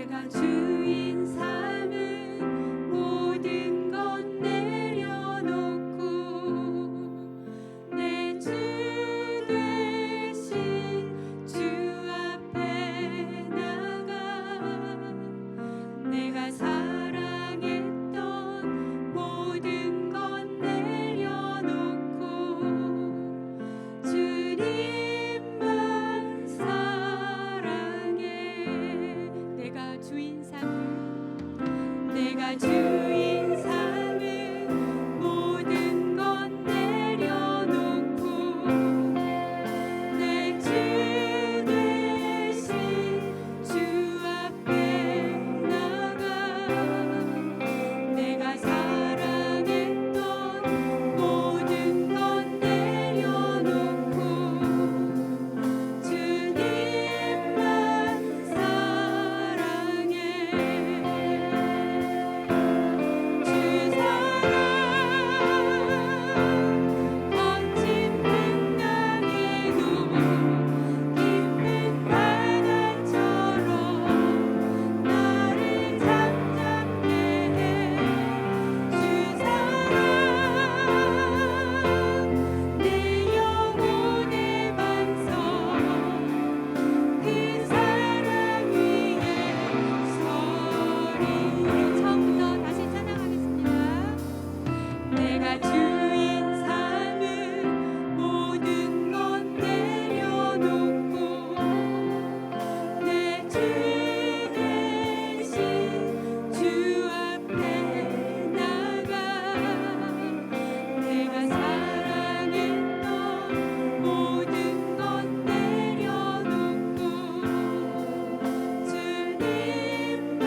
내가 주인 삼은 모든 것 내려놓고 내 주 되신 주 앞에 나가 내가 사랑했던 모든 것 내려놓고 주님만 사랑해. 내가 주인 삼은 모든 것 내려놓고 내 주 되신 주 앞에 나가 내가 사랑했던 모든 것 내려놓고 주님만 사랑해. 주 사랑 거친 풍랑에도 깊은 바다처럼 나를 잠잠케 해. 주 사랑 내 영혼의 반석 그 사랑 위에 서리. 우리 처음부터 다시 찬양하겠습니다. 내가 주인 삼은 모든 것 내려놓고 내 주 대신 주 앞에 나가 내가 사랑했던 모든 것 내려놓고 주님만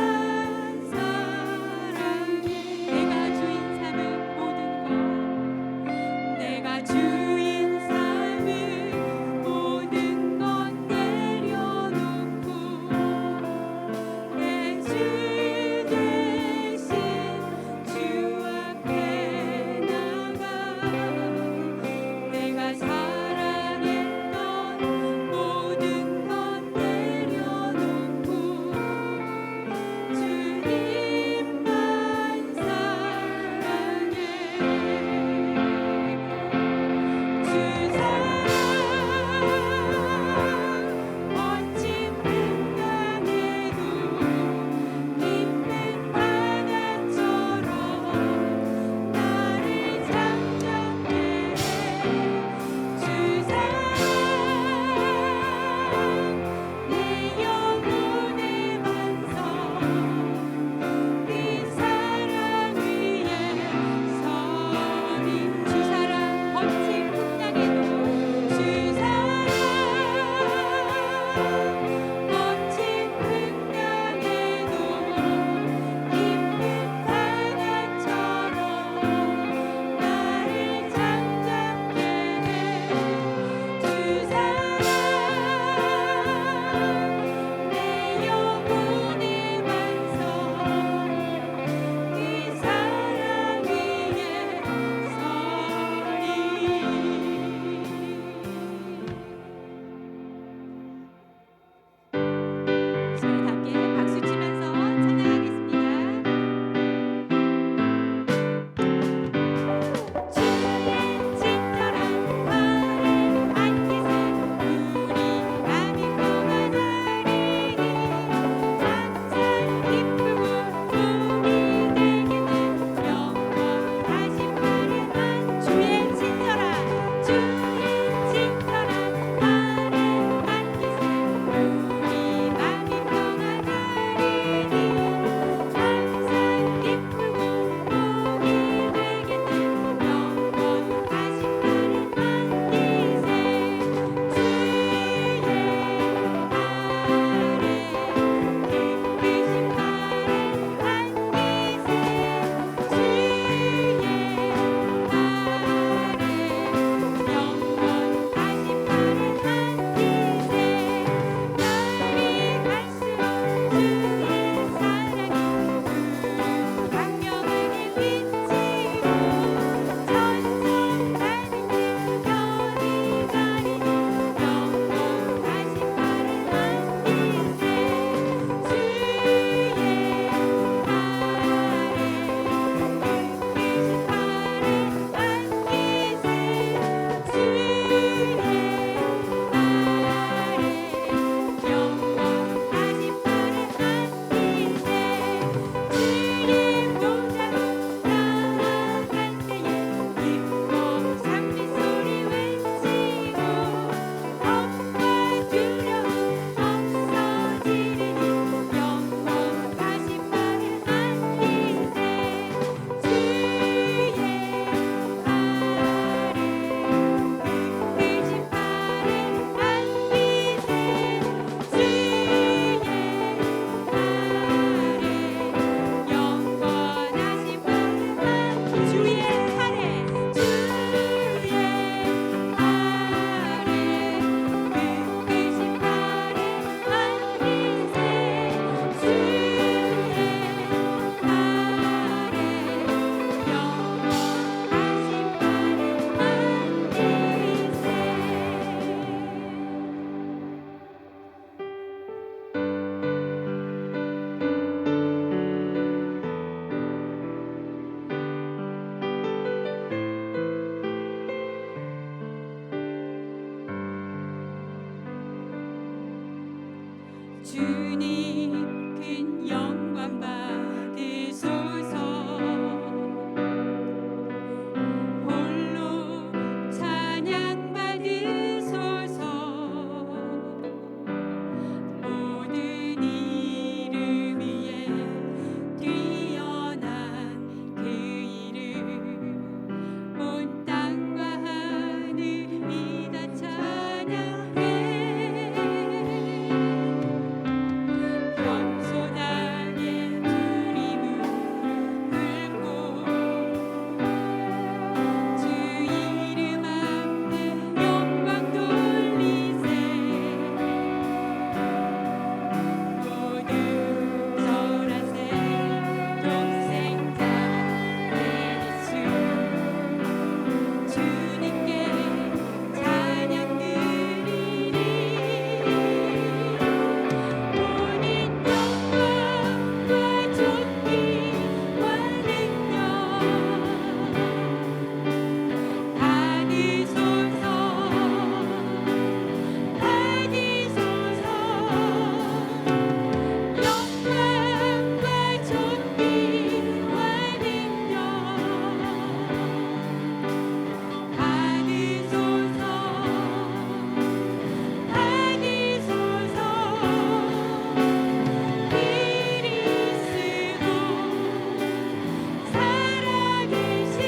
사랑해. 내가 주인 삼은 모든 것 내가 주인 삼은 모든 것 내려놓고 주님 큰 영광 받으소서. 홀로 찬양 받으소서. 모든 이름 위에 뛰어난 그 이름, 온 땅과 하늘이 다 찬양해. 겸손하게 주님 무릎 꿇고 주 이름 앞에 영광 돌리세. 모두 절하세. 독생자 예수 주님께 찬양 드리리. 모든 영광과 존귀와 능력 받으소서. 받으소서. 영광과 존귀와 능력 받으소서. 받으소서. 그리스도 살아계신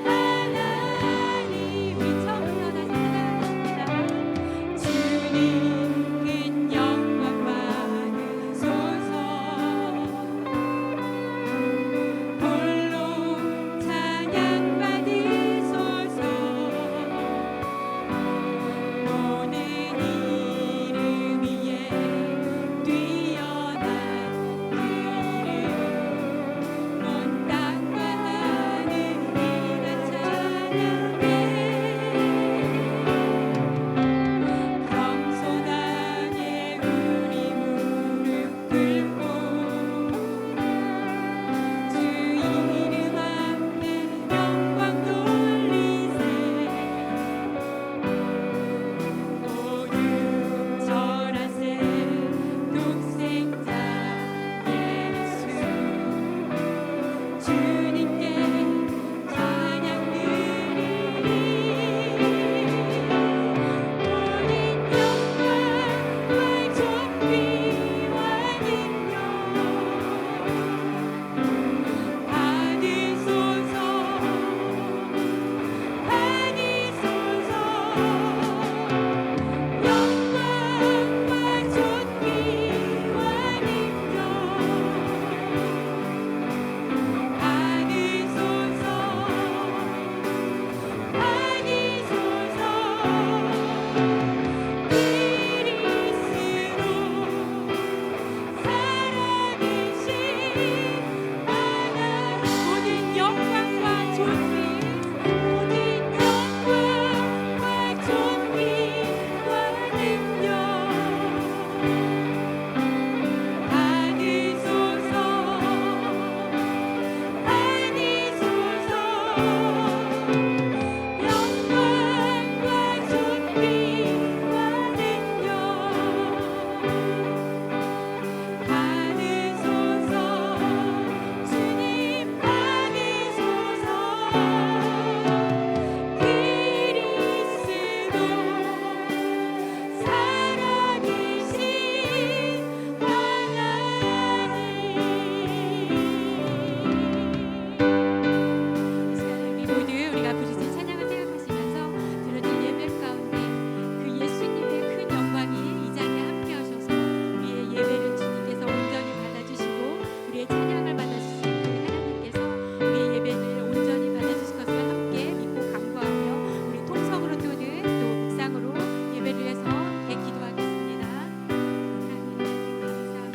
하나님, 우리 처음부터 다시 찬양합니다. 주님 큰 영광 받으소서. 홀로 찬양 받으소서. 모든 이름 위에 뛰어난 그 이름, 온 땅과 하늘이 다 찬양해. 겸손하게 우리 무릎 꿇고 주 이름 앞에 영광 돌리세. 모두 절하세. 독생자 예수 주님께 찬양 드리리. 모든 영광과 존귀와 능력 받으소서. 받으소서. 영광과 존귀와 능력 받으소서. 받으소서. 그리스도 살아계신 하나님, 모든 영광과 존귀, 모든 영광과 존귀와 능력 받으소서. 받으소서. 영광과 존귀와 능력 받으소서. 주님 받으소서. 그리스도 살아계신 하나님. 이 시간에 우리 모두 우리가 부르신 찬양을 생각하시면서 드려진 예배 가운데 그 예수님의 큰 영광이 이 자리에 함께 하셔서 우리의 예배를 주님께서 온전히 받아주시고 우리의 찬양을 받아주시는 하나님께서 우리의 예배를 온전히 받아주실 것을 함께 믿고 간구하며 우리 통성으로 또는 또 묵상으로 예배를 위해서 함께 기도하겠습니다. 하나님 감사합니다.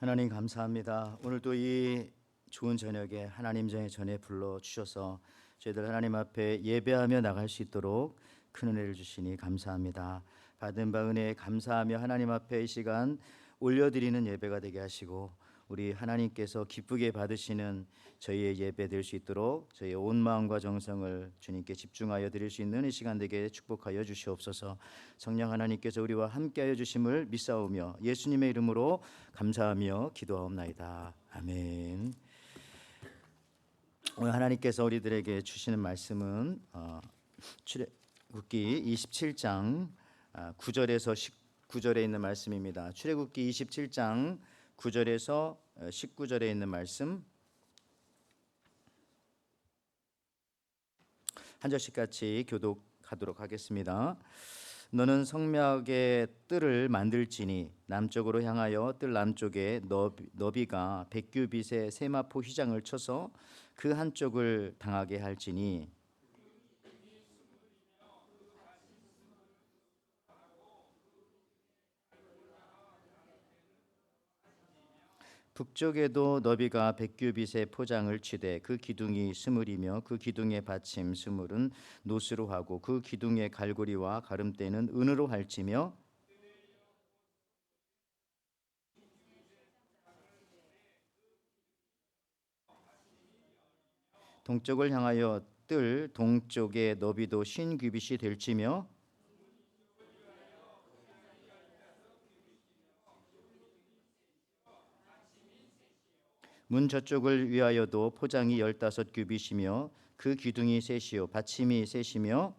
하나님 감사합니다. 오늘도 이 좋은 저녁에 하나님 전에 불러 주셔서 저희들 하나님 앞에 예배하며 나갈 수 있도록 큰 은혜를 주시니 감사합니다. 받은 바 은혜에 감사하며 하나님 앞에 이 시간 올려드리는 예배가 되게 하시고 우리 하나님께서 기쁘게 받으시는 저희의 예배 될 수 있도록 저희의 온 마음과 정성을 주님께 집중하여 드릴 수 있는 이 시간 되게 축복하여 주시옵소서. 성령 하나님께서 우리와 함께하여 주심을 믿사오며 예수님의 이름으로 감사하며 기도하옵나이다. 아멘. 오늘 하나님께서 우리들에게 주시는 말씀은 출애굽기 27장 9절에서 19절에 있는 말씀입니다. 출애굽기 27장 9절에서 19절에 있는 말씀 한 절씩 같이 교독하도록 하겠습니다. 너는 성막의 뜰을 만들지니 남쪽으로 향하여 뜰 남쪽에 너비가 100규빗의 세마포 휘장을 쳐서 그 한쪽을 당하게 할지니 북쪽에도 너비가 100규빗의 포장을 치되 그 기둥이 스물이며 그 기둥의 받침 스물은 노스로 하고 그 기둥의 갈고리와 가름대는 은으로 할지며 동쪽을 향하여 뜰 동쪽의 너비도 50규빗이 될지며 문 저쪽을 위하여도 포장이 15규빗이며 그 기둥이 셋이요 받침이 셋이며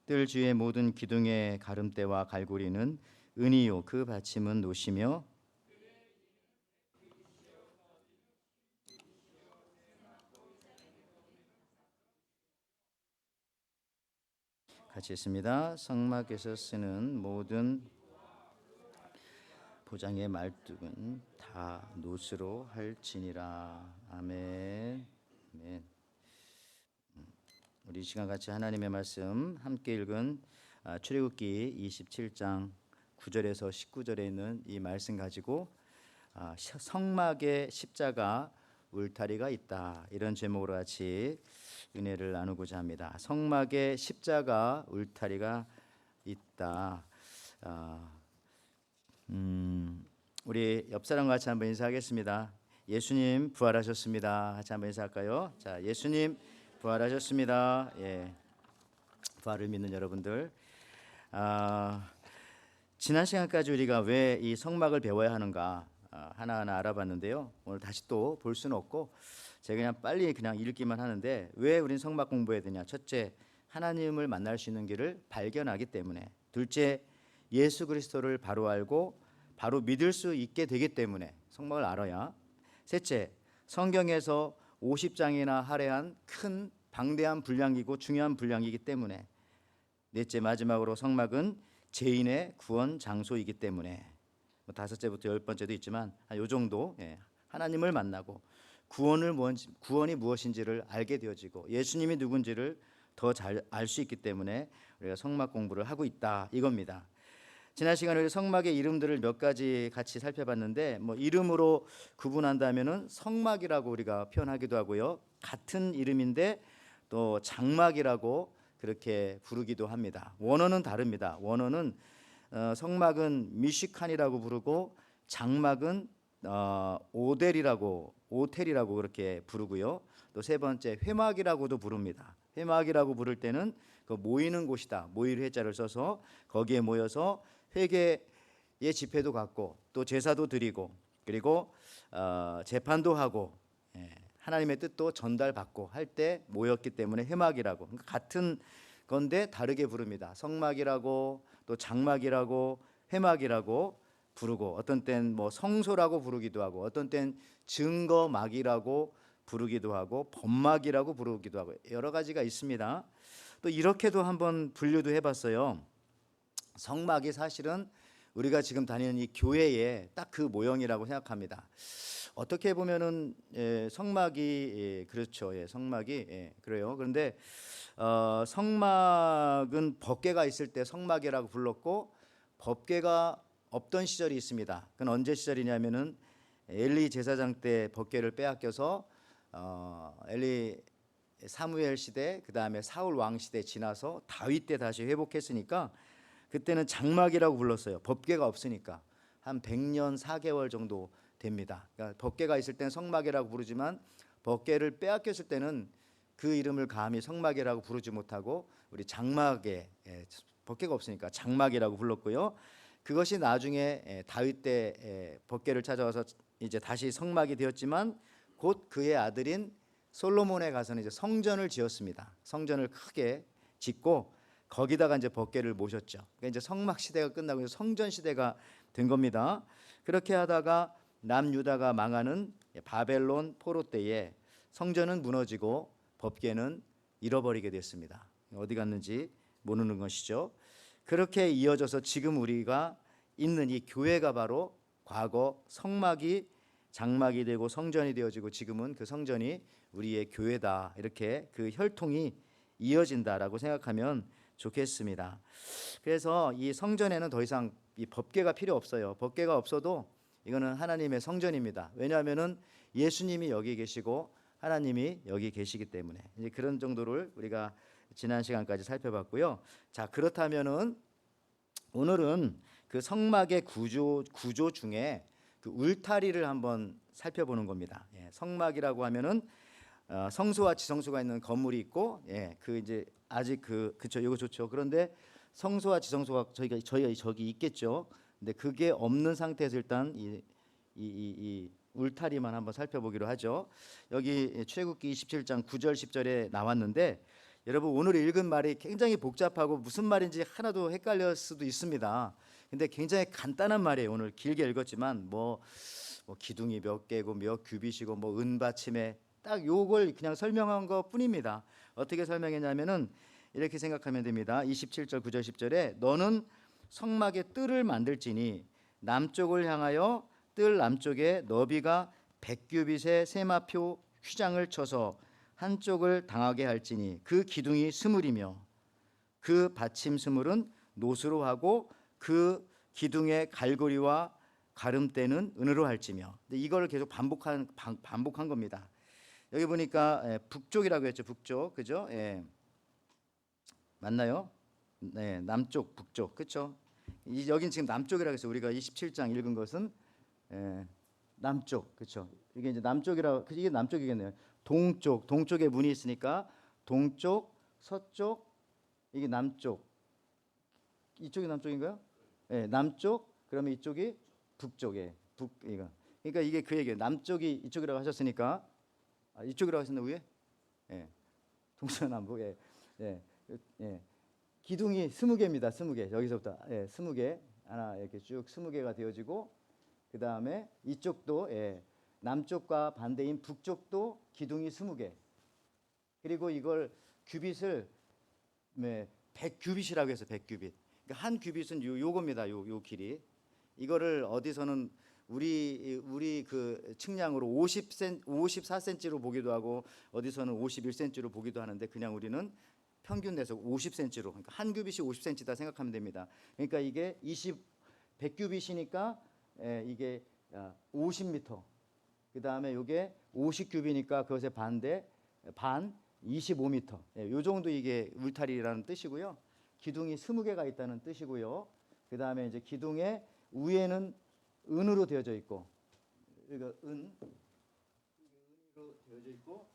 뜰 주의 모든 기둥의 가름대와 갈고리는 은이요 그 받침은 노시며 같이 있습니다. 성막에서 쓰는 모든 포장의 말뚝은 다 노스로 할지니라. 아멘. 아멘. 우리 이 시간 같이 하나님의 말씀 함께 읽은 출애굽기 27장 9절에서 19절에 있는 이 말씀 가지고 성막에 십자가 울타리가 있다 이런 제목으로 같이 은혜를 나누고자 합니다. 성막에 십자가 울타리가 있다. 우리 옆 사람과 같이 한번 인사하겠습니다. 예수님 부활하셨습니다. 같이 한번 인사할까요? 자, 예수님 부활하셨습니다. 예, 부활을 믿는 여러분들, 지난 시간까지 우리가 왜 이 성막을 배워야 하는가 하나하나 알아봤는데요. 오늘 다시 또 볼 수는 없고 제가 그냥 빨리 그냥 읽기만 하는데 왜 우린 성막 공부해야 되냐? 첫째, 하나님을 만날 수 있는 길을 발견하기 때문에. 둘째, 예수 그리스도를 바로 알고 바로 믿을 수 있게 되기 때문에 성막을 알아야. 셋째, 성경에서 50장이나 할애한 큰 방대한 분량이고 중요한 분량이기 때문에. 넷째, 마지막으로 성막은 죄인의 구원 장소이기 때문에. 다섯째부터 10번째도 있지만 요 정도. 하나님을 만나고 구원이 무엇인지를 알게 되어지고 예수님이 누군지를 더 잘 알 수 있기 때문에 우리가 성막 공부를 하고 있다 이겁니다. 지난 시간에 성막의 이름들을 몇 가지 같이 살펴봤는데 이름으로 구분한다면은 성막이라고 우리가 표현하기도 하고요. 같은 이름인데 또 장막이라고 그렇게 부르기도 합니다. 원어는 다릅니다. 원어는 성막은 미시칸이라고 부르고 장막은 오텔이라고 그렇게 부르고요. 또 세 번째 회막이라고도 부릅니다. 회막이라고 부를 때는 그 모이는 곳이다. 모일 회자를 써서 거기에 모여서 회개의 집회도 갖고 또 제사도 드리고 그리고 재판도 하고 하나님의 뜻도 전달받고 할 때 모였기 때문에 회막이라고. 그러니까 같은 건데 다르게 부릅니다. 성막이라고 또 장막이라고 회막이라고 부르고 어떤 땐 성소라고 부르기도 하고 어떤 땐 증거막이라고 부르기도 하고 범막이라고 부르기도 하고 여러 가지가 있습니다. 또 이렇게도 한번 분류도 해봤어요. 성막이 사실은 우리가 지금 다니는 이 교회의 딱 그 모형이라고 생각합니다. 어떻게 보면은 성막이 그렇죠. 성막이 그래요. 그런데 성막은 법궤가 있을 때 성막이라고 불렀고 법궤가 없던 시절이 있습니다. 그건 언제 시절이냐면은 엘리 제사장 때 법궤를 빼앗겨서 엘리 사무엘 시대, 그 다음에 사울 왕 시대 지나서 다윗 때 다시 회복했으니까 그때는 장막이라고 불렀어요. 법궤가 없으니까 한 100년 4개월 정도 됩니다. 그러니까 법궤가 있을 때는 성막이라고 부르지만 법궤를 빼앗겼을 때는 그 이름을 감히 성막이라고 부르지 못하고 우리 장막에, 법궤가 없으니까 장막이라고 불렀고요. 그것이 나중에 다윗 때 법궤를 찾아와서 이제 다시 성막이 되었지만 곧 그의 아들인 솔로몬에 가서는 이제 성전을 지었습니다. 성전을 크게 짓고 거기다가 이제 법궤를 모셨죠. 그러니까 이제 성막 시대가 끝나고 이제 성전 시대가 된 겁니다. 그렇게 하다가 남유다가 망하는 바벨론 포로 때에 성전은 무너지고 법궤는 잃어버리게 됐습니다. 어디 갔는지 모르는 것이죠. 그렇게 이어져서 지금 우리가 있는 이 교회가 바로 과거 성막이 장막이 되고 성전이 되어지고 지금은 그 성전이 우리의 교회다. 이렇게 그 혈통이 이어진다라고 생각하면 좋겠습니다. 그래서 이 성전에는 더 이상 이 법궤가 필요 없어요. 법궤가 없어도 이거는 하나님의 성전입니다. 왜냐하면은 예수님이 여기 계시고 하나님이 여기 계시기 때문에 이제 그런 정도를 우리가 지난 시간까지 살펴봤고요. 자, 그렇다면은 오늘은 그 성막의 구조 중에 그 울타리를 한번 살펴보는 겁니다. 성막이라고 하면은 성소와 지성소가 있는 건물이 있고, 그 이제 아직 그쵸, 이거 좋죠. 그런데 성소와 지성소가 저희가 저기 있겠죠. 근데 그게 없는 상태에서 일단 이 울타리만 한번 살펴보기로 하죠. 여기 출애굽기 27장 9절 10절에 나왔는데 여러분 오늘 읽은 말이 굉장히 복잡하고 무슨 말인지 하나도 헷갈릴 수도 있습니다. 근데 굉장히 간단한 말이에요. 오늘 길게 읽었지만 뭐 기둥이 몇 개고 몇 규빗이고 뭐 은받침에 딱 요걸 그냥 설명한 것 뿐입니다. 어떻게 설명했냐면은 이렇게 생각하면 됩니다. 27절 9절 10절에 너는 성막의 뜰을 만들지니 남쪽을 향하여 뜰 남쪽에 너비가 100규빗의 세마표 휘장을 쳐서 한쪽을 당하게 할지니 그 기둥이 스물이며 그 받침 스물은 노수로 하고 그 기둥의 갈고리와 가름대는 은으로 할지며. 이걸 계속 반복한 겁니다. 여기 보니까 북쪽이라고 했죠. 북쪽, 그죠? 맞나요? 네, 남쪽, 북쪽, 그렇죠? 여긴 지금 남쪽이라고 해서 우리가 27장 읽은 것은 남쪽, 그렇죠? 이게 이제 남쪽이라 이게 남쪽이겠네요. 동쪽에 문이 있으니까 동쪽, 서쪽, 이게 남쪽. 이쪽이 남쪽인가요? 네, 남쪽. 그러면 이쪽이 북쪽에 이거. 그러니까 이게 그 얘기예요. 남쪽이 이쪽이라고 하셨으니까 이쪽이라고 하셨나 위에? 동서남북. 기둥이 20개입니다. 20개. 여기서부터 20개 하나 이렇게 쭉 20개가 되어지고 그 다음에 이쪽도 남쪽과 반대인 북쪽도 기둥이 20개. 그리고 이걸 규빗을 100규빗이라고 해서 100규빗. 그러니까 한 규빗은 요겁니다. 요 길이. 이거를 어디서는 우리 그 측량으로 54cm로 보기도 하고 어디서는 51cm로 보기도 하는데 그냥 우리는 평균 내서 50cm로, 그러니까 한 규빗이 50cm다 생각하면 됩니다. 그러니까 이게 100규빗이니까 이게 50m. 그 다음에 이게 50규빗이니까 그것의 반 25m. 요 정도 이게 울타리라는 뜻이고요. 기둥이 20개가 있다는 뜻이고요. 그 다음에 이제 기둥의 위에는 은으로 되어져 있고, 그러니까 은으로 되어져 있고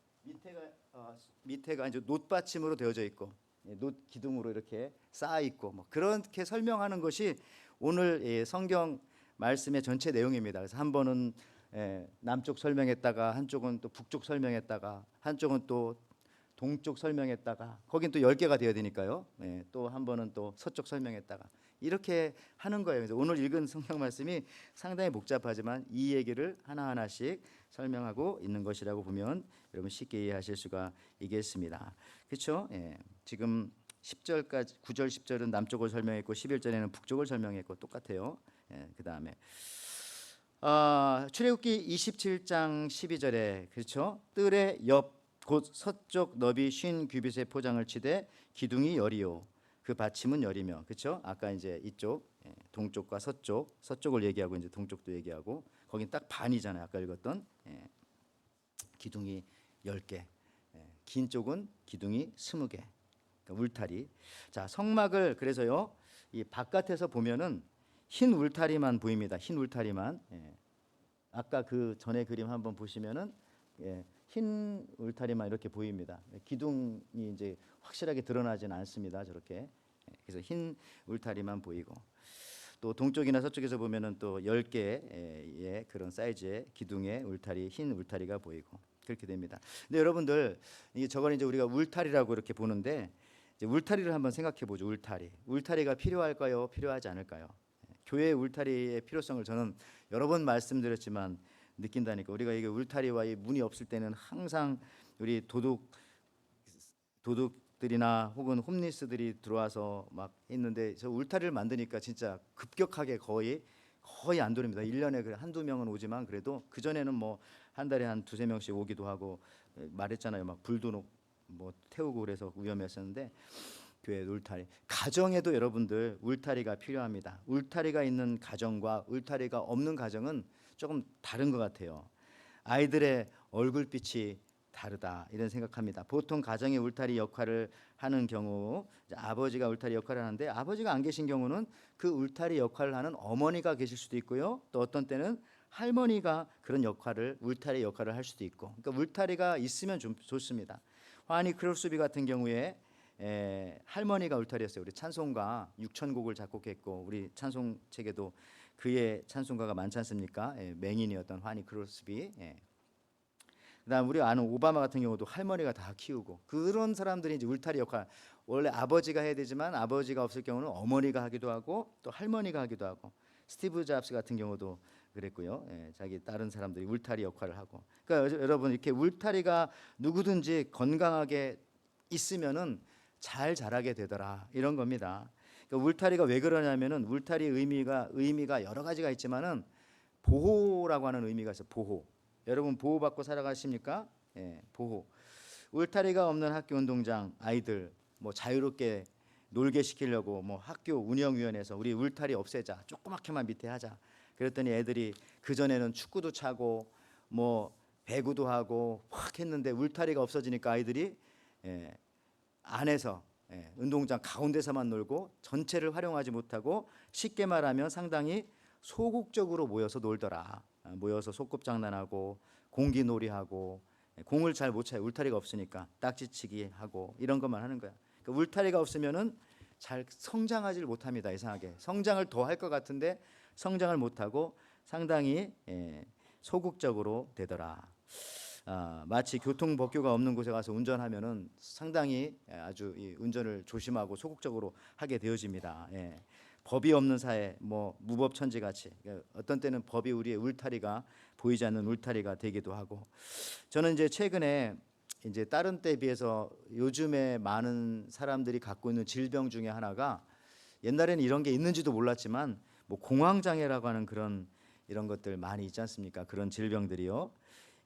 밑에가 이제 놋받침으로 되어져 있고, 놋 기둥으로 이렇게 쌓아 있고, 뭐 그렇게 설명하는 것이 오늘 성경 말씀의 전체 내용입니다. 그래서 한 번은 남쪽 설명했다가 한쪽은 또 북쪽 설명했다가 한쪽은 또 동쪽 설명했다가 거긴 또 10개가 되어야 되니까요. 또 한 번은 또 서쪽 설명했다가 이렇게 하는 거예요. 그래서 오늘 읽은 성경 말씀이 상당히 복잡하지만 이 얘기를 하나하나씩 설명하고 있는 것이라고 보면 여러분 쉽게 이해하실 수가 있겠습니다. 그렇죠? 지금 10절까지 9절 10절은 남쪽을 설명했고 11절에는 북쪽을 설명했고 똑같아요. 그다음에 출애굽기 27장 12절에 그렇죠? 뜰의 옆 곧 서쪽 너비 50규빗의 포장을 치되 기둥이 열이요 그 받침은 열이며. 그렇죠? 아까 이제 이쪽 동쪽과 서쪽을 얘기하고 이제 동쪽도 얘기하고 거긴 딱 반이잖아요. 아까 읽었던 기둥이 10개, 긴 쪽은 기둥이 20개. 그러니까 울타리. 자, 성막을 그래서요. 이 바깥에서 보면은 흰 울타리만 보입니다. 흰 울타리만. 아까 그 전에 그림 한번 보시면은 흰 울타리만 이렇게 보입니다. 기둥이 이제 확실하게 드러나지는 않습니다. 저렇게. 그래서 흰 울타리만 보이고 또 동쪽이나 서쪽에서 보면은 또 10개의 그런 사이즈의 기둥의 울타리, 흰 울타리가 보이고 그렇게 됩니다. 근데 여러분들 이게 저걸 이제 우리가 울타리라고 이렇게 보는데 이제 울타리를 한번 생각해 보죠. 울타리가 필요할까요? 필요하지 않을까요? 교회 울타리의 필요성을 저는 여러 번 말씀드렸지만 느낀다니까. 우리가 이게 울타리와 이 문이 없을 때는 항상 우리 도둑들이나 혹은 홈리스들이 들어와서 막 있는데 저 울타리를 만드니까 진짜 급격하게 거의 안 돌립니다. 1년에 한두 명은 오지만 그래도 그 전에는 뭐 한 달에 한 두세 명씩 오기도 하고 말했잖아요. 막 불도 뭐 태우고 그래서 위험했었는데 교회 울타리. 가정에도 여러분들 울타리가 필요합니다. 울타리가 있는 가정과 울타리가 없는 가정은 조금 다른 것 같아요. 아이들의 얼굴빛이 다르다 이런 생각합니다. 보통 가정의 울타리 역할을 하는 경우 아버지가 울타리 역할을 하는데 아버지가 안 계신 경우는 그 울타리 역할을 하는 어머니가 계실 수도 있고요. 또 어떤 때는 할머니가 그런 역할을 울타리 역할을 할 수도 있고. 그러니까 울타리가 있으면 좀 좋습니다. 화니 크로스비 같은 경우에 할머니가 울타리였어요. 우리 찬송가 6,000곡을 작곡했고 우리 찬송책에도 그의 찬송가가 많지 않습니까? 맹인이었던 화니 크로스비. 그다음 우리 아는 오바마 같은 경우도 할머니가 다 키우고 그런 사람들이 이제 울타리 역할. 원래 아버지가 해야 되지만 아버지가 없을 경우는 어머니가 하기도 하고 또 할머니가 하기도 하고 스티브 잡스 같은 경우도 그랬고요. 자기 다른 사람들이 울타리 역할을 하고. 그러니까 여러분 이렇게 울타리가 누구든지 건강하게 있으면은 잘 자라게 되더라 이런 겁니다. 그러니까 울타리가 왜 그러냐면은 울타리 의미가 여러 가지가 있지만은 보호라고 하는 의미가 있어요. 보호. 여러분 보호받고 살아가십니까? 보호. 울타리가 없는 학교 운동장 아이들 뭐 자유롭게 놀게 시키려고 뭐 학교 운영위원회에서 우리 울타리 없애자, 조그맣게만 밑에 하자. 그랬더니 애들이 그 전에는 축구도 차고 뭐 배구도 하고 확 했는데 울타리가 없어지니까 아이들이 안에서 운동장 가운데서만 놀고 전체를 활용하지 못하고 쉽게 말하면 상당히 소극적으로 모여서 놀더라. 모여서 소꿉장난하고 공기놀이하고 공을 잘 못 차요. 울타리가 없으니까 딱지치기 하고 이런 것만 하는 거야. 그러니까 울타리가 없으면은 잘 성장하지 못합니다. 이상하게 성장을 더 할 것 같은데 성장을 못하고 상당히 소극적으로 되더라. 마치 교통법규가 없는 곳에 가서 운전하면은 상당히 아주 이 운전을 조심하고 소극적으로 하게 되어집니다. 법이 없는 사회, 뭐 무법천지 같이 어떤 때는 법이 우리의 울타리가 보이지 않는 울타리가 되기도 하고. 저는 이제 최근에 이제 다른 때에 비해서 요즘에 많은 사람들이 갖고 있는 질병 중에 하나가 옛날에는 이런 게 있는지도 몰랐지만 뭐 공황장애라고 하는 그런 이런 것들 많이 있지 않습니까? 그런 질병들이요.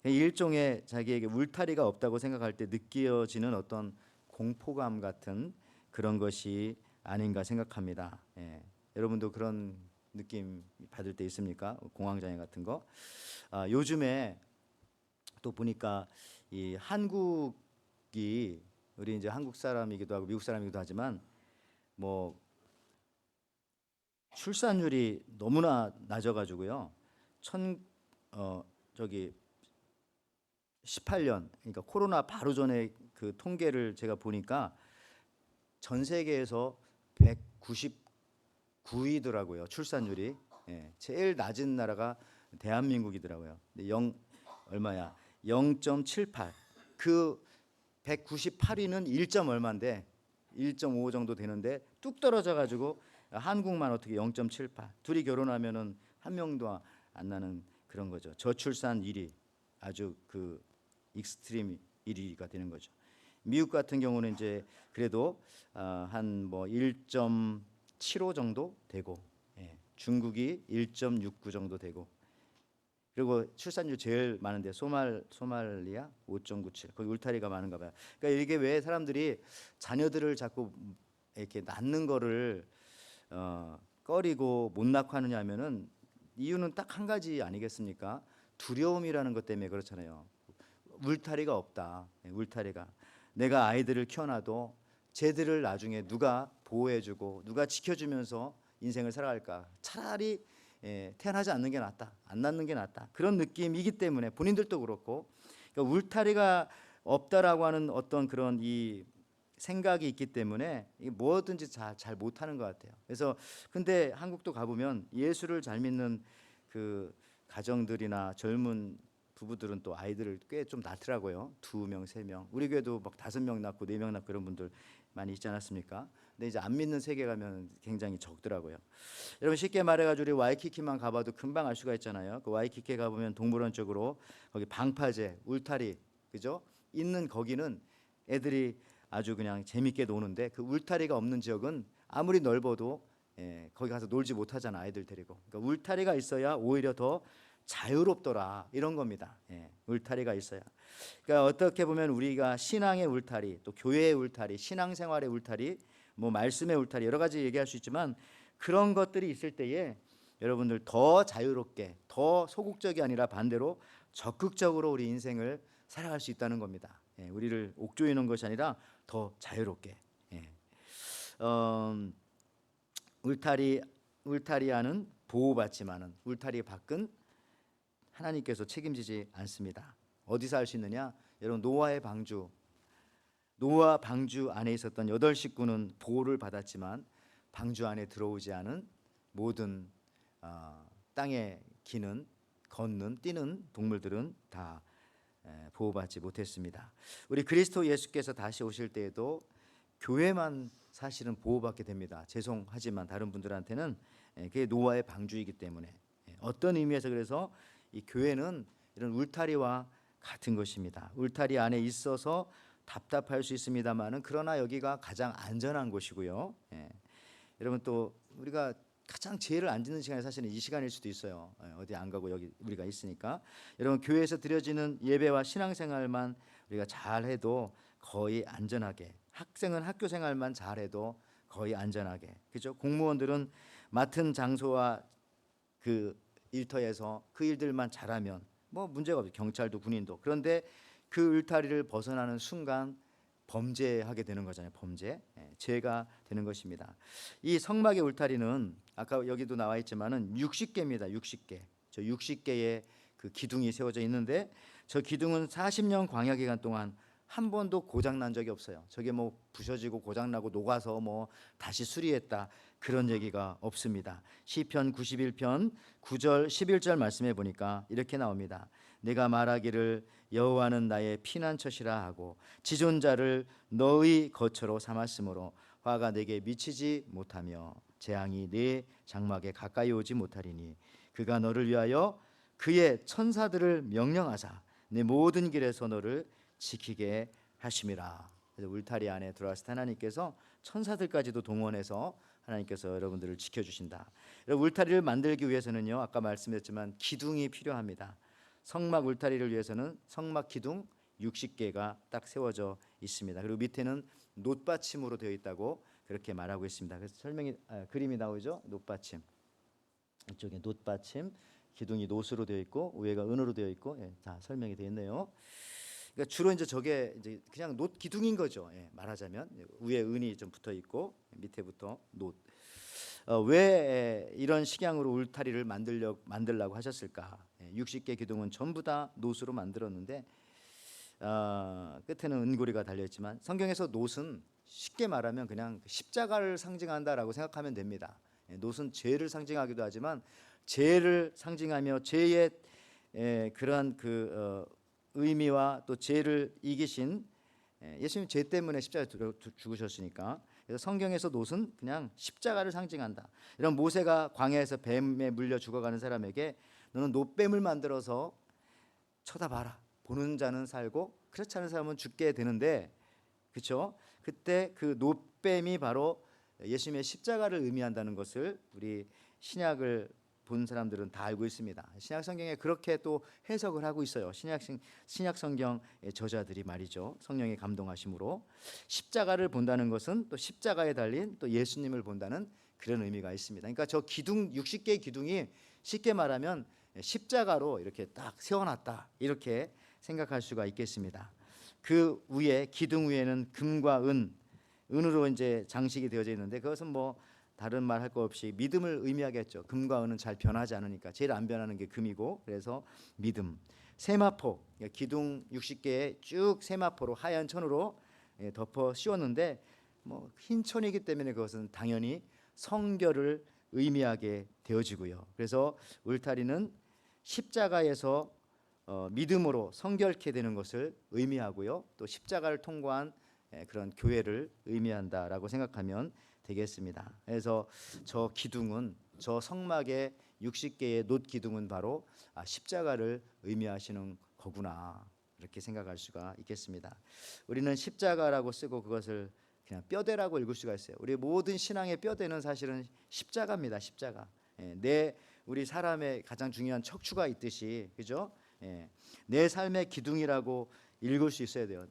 일종의 자기에게 울타리가 없다고 생각할 때 느껴지는 어떤 공포감 같은 그런 것이 아닌가 생각합니다. 여러분도 그런 느낌 받을 때 있습니까? 공황장애 같은 거. 요즘에 또 보니까 이 한국이 우리 이제 한국 사람이기도 하고 미국 사람이기도 하지만 뭐 출산율이 너무나 낮아가지고요. 18년 그러니까 코로나 바로 전에 그 통계를 제가 보니까 전 세계에서 199위더라고요. 출산율이. 제일 낮은 나라가 대한민국이더라고요. 근데 얼마야? 0.78. 그 198위는 1. 얼마인데 1.5 정도 되는데 뚝 떨어져 가지고 한국만 어떻게 0.78. 둘이 결혼하면은 한 명도 안 나는 그런 거죠. 저출산 1위. 아주 그 익스트림 1위가 되는 거죠. 미국 같은 경우는 이제 그래도 한 뭐 1.75 정도 되고 중국이 1.69 정도 되고 그리고 출산율 제일 많은데 소말리아 5.97 거기 울타리가 많은가 봐요. 그러니까 이게 왜 사람들이 자녀들을 자꾸 이렇게 낳는 거를 꺼리고 못 낳고 하느냐 하면은 이유는 딱 한 가지 아니겠습니까? 두려움이라는 것 때문에 그렇잖아요. 울타리가 없다. 울타리가 내가 아이들을 키워놔도 쟤들을 나중에 누가 보호해주고 누가 지켜주면서 인생을 살아갈까? 차라리 태어나지 않는 게 낫다, 안 낳는 게 낫다. 그런 느낌이기 때문에 본인들도 그렇고 그러니까 울타리가 없다라고 하는 어떤 그런 이 생각이 있기 때문에 이게 뭐든지 잘 못하는 것 같아요. 그래서 근데 한국도 가보면 예수를 잘 믿는 그 가정들이나 젊은 부부들은 또 아이들을 꽤 좀 낳더라고요. 2명, 3명. 우리 교회도 막 5명 낳고 4명 낳고 그런 분들 많이 있지 않았습니까? 근데 이제 안 믿는 세계 가면 굉장히 적더라고요. 여러분 쉽게 말해가지고 우리 와이키키만 가봐도 금방 알 수가 있잖아요. 그 와이키키 가보면 동물원 쪽으로 거기 방파제, 울타리, 그죠? 있는 거기는 애들이 아주 그냥 재밌게 노는데 그 울타리가 없는 지역은 아무리 넓어도 거기 가서 놀지 못하잖아 아이들 데리고. 그러니까 울타리가 있어야 오히려 더 자유롭더라 이런 겁니다. 울타리가 있어야. 그러니까 어떻게 보면 우리가 신앙의 울타리, 또 교회의 울타리, 신앙생활의 울타리, 뭐 말씀의 울타리 여러 가지 얘기할 수 있지만 그런 것들이 있을 때에 여러분들 더 자유롭게, 더 소극적이 아니라 반대로 적극적으로 우리 인생을 살아갈 수 있다는 겁니다. 우리를 옥조이는 것이 아니라 더 자유롭게. 울타리 안은 보호받지만은 울타리 밖은 하나님께서 책임지지 않습니다. 어디서 할 수 있느냐? 여러분 노아 방주 안에 있었던 8 식구는 보호를 받았지만 방주 안에 들어오지 않은 모든 땅에 기는 걷는 뛰는 동물들은 다 보호받지 못했습니다. 우리 그리스도 예수께서 다시 오실 때에도 교회만 사실은 보호받게 됩니다. 죄송하지만 다른 분들한테는 그게 노아의 방주이기 때문에 어떤 의미에서 그래서 이 교회는 이런 울타리와 같은 것입니다. 울타리 안에 있어서 답답할 수 있습니다만은 그러나 여기가 가장 안전한 곳이고요. 여러분 또 우리가 가장 죄를 안 짓는 시간이 사실은 이 시간일 수도 있어요. 어디 안 가고 여기 우리가 있으니까. 여러분 교회에서 드려지는 예배와 신앙생활만 우리가 잘해도 거의 안전하게, 학생은 학교 생활만 잘해도 거의 안전하게, 그죠? 공무원들은 맡은 장소와 그 일터에서 그 일들만 잘하면 뭐 문제가 없어요. 경찰도 군인도. 그런데 그 울타리를 벗어나는 순간 범죄하게 되는 거잖아요. 범죄, 죄가 되는 것입니다. 이 성막의 울타리는 아까 여기도 나와 있지만은 60개입니다. 60개. 저 60개의 그 기둥이 세워져 있는데 저 기둥은 40년 광야 기간 동안 한 번도 고장 난 적이 없어요. 저게 뭐 부셔지고 고장 나고 녹아서 뭐 다시 수리했다 그런 얘기가 없습니다. 시편 91편 9절 11절 말씀해 보니까 이렇게 나옵니다. 내가 말하기를 여호와는 나의 피난처시라 하고 지존자를 너의 거처로 삼았으므로 화가 내게 미치지 못하며 재앙이 네 장막에 가까이 오지 못하리니 그가 너를 위하여 그의 천사들을 명령하사 내 모든 길에서 너를 지키게 하심이라. 그래서 울타리 안에 들어왔을 때 하나님께서 천사들까지도 동원해서 하나님께서 여러분들을 지켜주신다. 울타리를 만들기 위해서는요 아까 말씀드렸지만 기둥이 필요합니다. 성막 울타리를 위해서는 성막 기둥 60개가 딱 세워져 있습니다. 그리고 밑에는 놋받침으로 되어 있다고 그렇게 말하고 있습니다. 그래서 그림이 나오죠. 놋받침 이쪽에 놋받침 기둥이 놋으로 되어 있고 위에가 은으로 되어 있고 다 설명이 되어 있네요. 그러니까 주로 이제 저게 이제 그냥 놋 기둥인 거죠. 말하자면 위에 은이 좀 붙어 있고 밑에부터 놋. 왜 이런 식양으로 울타리를 만들라고 하셨을까? 60개 기둥은 전부 다 놋으로 만들었는데 끝에는 은고리가 달려 있지만 성경에서 놋은 쉽게 말하면 그냥 십자가를 상징한다라고 생각하면 됩니다. 놋은 죄를 상징하기도 하지만 죄를 상징하며 죄의 그러한 의미와 또 죄를 이기신 예수님 죄 때문에 십자가에 죽으셨으니까 그래서 성경에서 놋은 그냥 십자가를 상징한다. 이런 모세가 광야에서 뱀에 물려 죽어가는 사람에게 너는 놋뱀을 만들어서 쳐다봐라. 보는 자는 살고 그렇지 않은 사람은 죽게 되는데 그렇죠? 그때 그 놋뱀이 바로 예수님의 십자가를 의미한다는 것을 우리 신약을 본 사람들은 다 알고 있습니다. 신약 성경에 그렇게 또 해석을 하고 있어요. 신약 성경의 저자들이 말이죠. 성령의 감동하심으로 십자가를 본다는 것은 또 십자가에 달린 또 예수님을 본다는 그런 의미가 있습니다. 그러니까 저 기둥 60개의 기둥이 쉽게 말하면 십자가로 이렇게 딱 세워놨다 이렇게 생각할 수가 있겠습니다. 그 위에 기둥 위에는 금과 은으로 이제 장식이 되어져 있는데 그것은 뭐 다른 말 할 거 없이 믿음을 의미하겠죠. 금과 은은 잘 변하지 않으니까 제일 안 변하는 게 금이고 그래서 믿음. 세마포 기둥 60개에 쭉 세마포로 하얀 천으로 덮어 씌웠는데 뭐 흰 천이기 때문에 그것은 당연히 성결을 의미하게 되어지고요. 그래서 울타리는 십자가에서 믿음으로 성결케 되는 것을 의미하고요. 또 십자가를 통과한 그런 교회를 의미한다라고 생각하면 되겠습니다. 그래서 저 기둥은 저 성막의 60개의 놋 기둥은 바로 십자가를 의미하시는 거구나 이렇게 생각할 수가 있겠습니다. 우리는 십자가라고 쓰고 그것을 그냥 뼈대라고 읽을 수가 있어요. 우리 모든 신앙의 뼈대는 사실은 십자가입니다. 십자가. 우리 사람의 가장 중요한 척추가 있듯이 그죠? 내 삶의 기둥이라고 읽을 수 있어야 돼요.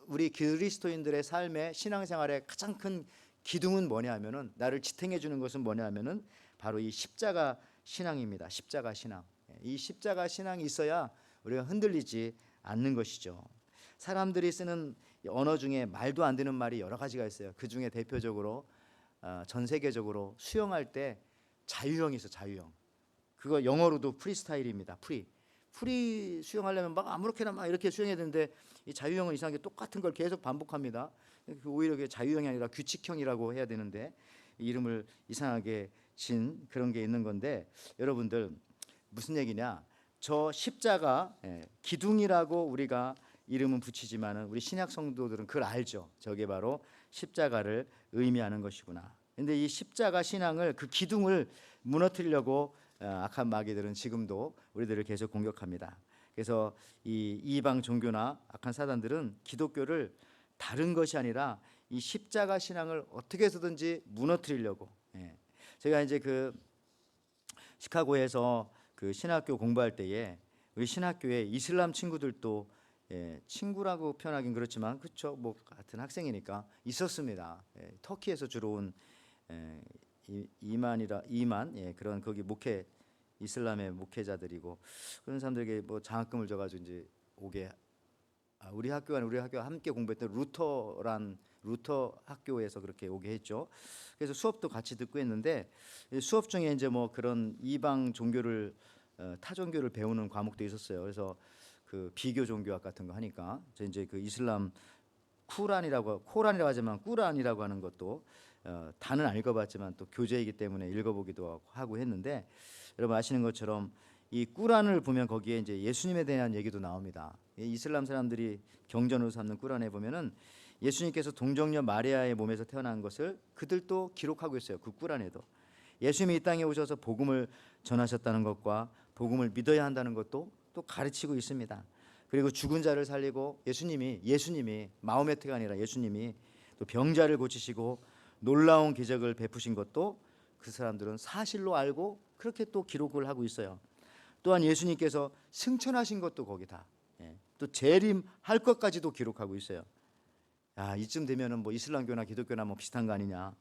우리 그리스도인들의 삶의 신앙생활의 가장 큰 기둥은 뭐냐 하면은 나를 지탱해 주는 것은 뭐냐 하면은 바로 이 십자가 신앙입니다. 십자가 신앙. 이 십자가 신앙이 있어야 우리가 흔들리지 않는 것이죠. 사람들이 쓰는 언어 중에 말도 안 되는 말이 여러 가지가 있어요. 그 중에 대표적으로 전 세계적으로 수영할 때 자유형이 있어. 자유형. 그거 영어로도 프리스타일입니다. 프리 수영하려면 막 아무렇게나 막 이렇게 수영해야 되는데 이 자유형은 이상하게 똑같은 걸 계속 반복합니다. 오히려 그게 자유형이 아니라 규칙형이라고 해야 되는데 이름을 이상하게 진 그런 게 있는 건데 여러분들 무슨 얘기냐? 저 십자가 기둥이라고 우리가 이름은 붙이지만은 우리 신약 성도들은 그걸 알죠. 저게 바로 십자가를 의미하는 것이구나. 근데 이 십자가 신앙을 그 기둥을 무너뜨리려고 악한 마귀들은 지금도 우리들을 계속 공격합니다. 그래서 이 이방 종교나 악한 사단들은 기독교를 다른 것이 아니라 이 십자가 신앙을 어떻게 해서든지 무너뜨리려고. 제가 이제 그 시카고에서 그 신학교 공부할 때에 우리 신학교에 이슬람 친구들도 친구라고 표현하긴 그렇지만 그렇죠. 뭐 같은 학생이니까 있었습니다. 터키에서 주로 온 이만 그런 거기 목회 이슬람의 목회자들이고 그런 사람들에게 뭐 장학금을 줘가지고 이제 오게 우리 학교 함께 공부했던 루터 학교에서 그렇게 오게 했죠. 그래서 수업도 같이 듣고 했는데 수업 중에 이제 뭐 그런 이방 종교를 타 종교를 배우는 과목도 있었어요. 그래서 그 비교 종교학 같은 거 하니까 저 이제 그 이슬람 코란이라고 하지만 꾸란이라고 하는 것도 다는 안 읽어봤지만 또 교재이기 때문에 읽어보기도 하고 했는데 여러분 아시는 것처럼 이 꾸란을 보면 거기에 이제 예수님에 대한 얘기도 나옵니다. 이슬람 사람들이 경전으로 삼는 꾸란에 보면은 예수님께서 동정녀 마리아의 몸에서 태어난 것을 그들도 기록하고 있어요. 그 꾸란에도 예수님이 이 땅에 오셔서 복음을 전하셨다는 것과 복음을 믿어야 한다는 것도 또 가르치고 있습니다. 그리고 죽은 자를 살리고 예수님이 마호메트가 아니라 예수님이 또 병자를 고치시고 놀라운 기적을 베푸신 것도 그 사람들은 사실로 알고 그렇게 또 기록을 하고 있어요. 또한 예수님께서 승천하신 것도 거기다. 또 재림할 것까지도 기록하고 있어요. 이쯤 되면은 뭐 이슬람교나 기독교나 뭐 비슷한 거 아니냐?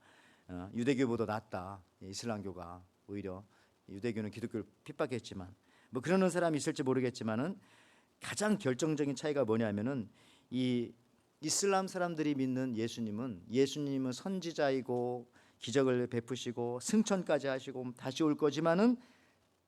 유대교보다 낫다. 이슬람교가 오히려 유대교는 기독교를 핍박했지만 뭐 그러는 사람이 있을지 모르겠지만은 가장 결정적인 차이가 뭐냐면은 이 이슬람 사람들이 믿는 예수님은 선지자이고 기적을 베푸시고 승천까지 하시고 다시 올 거지만은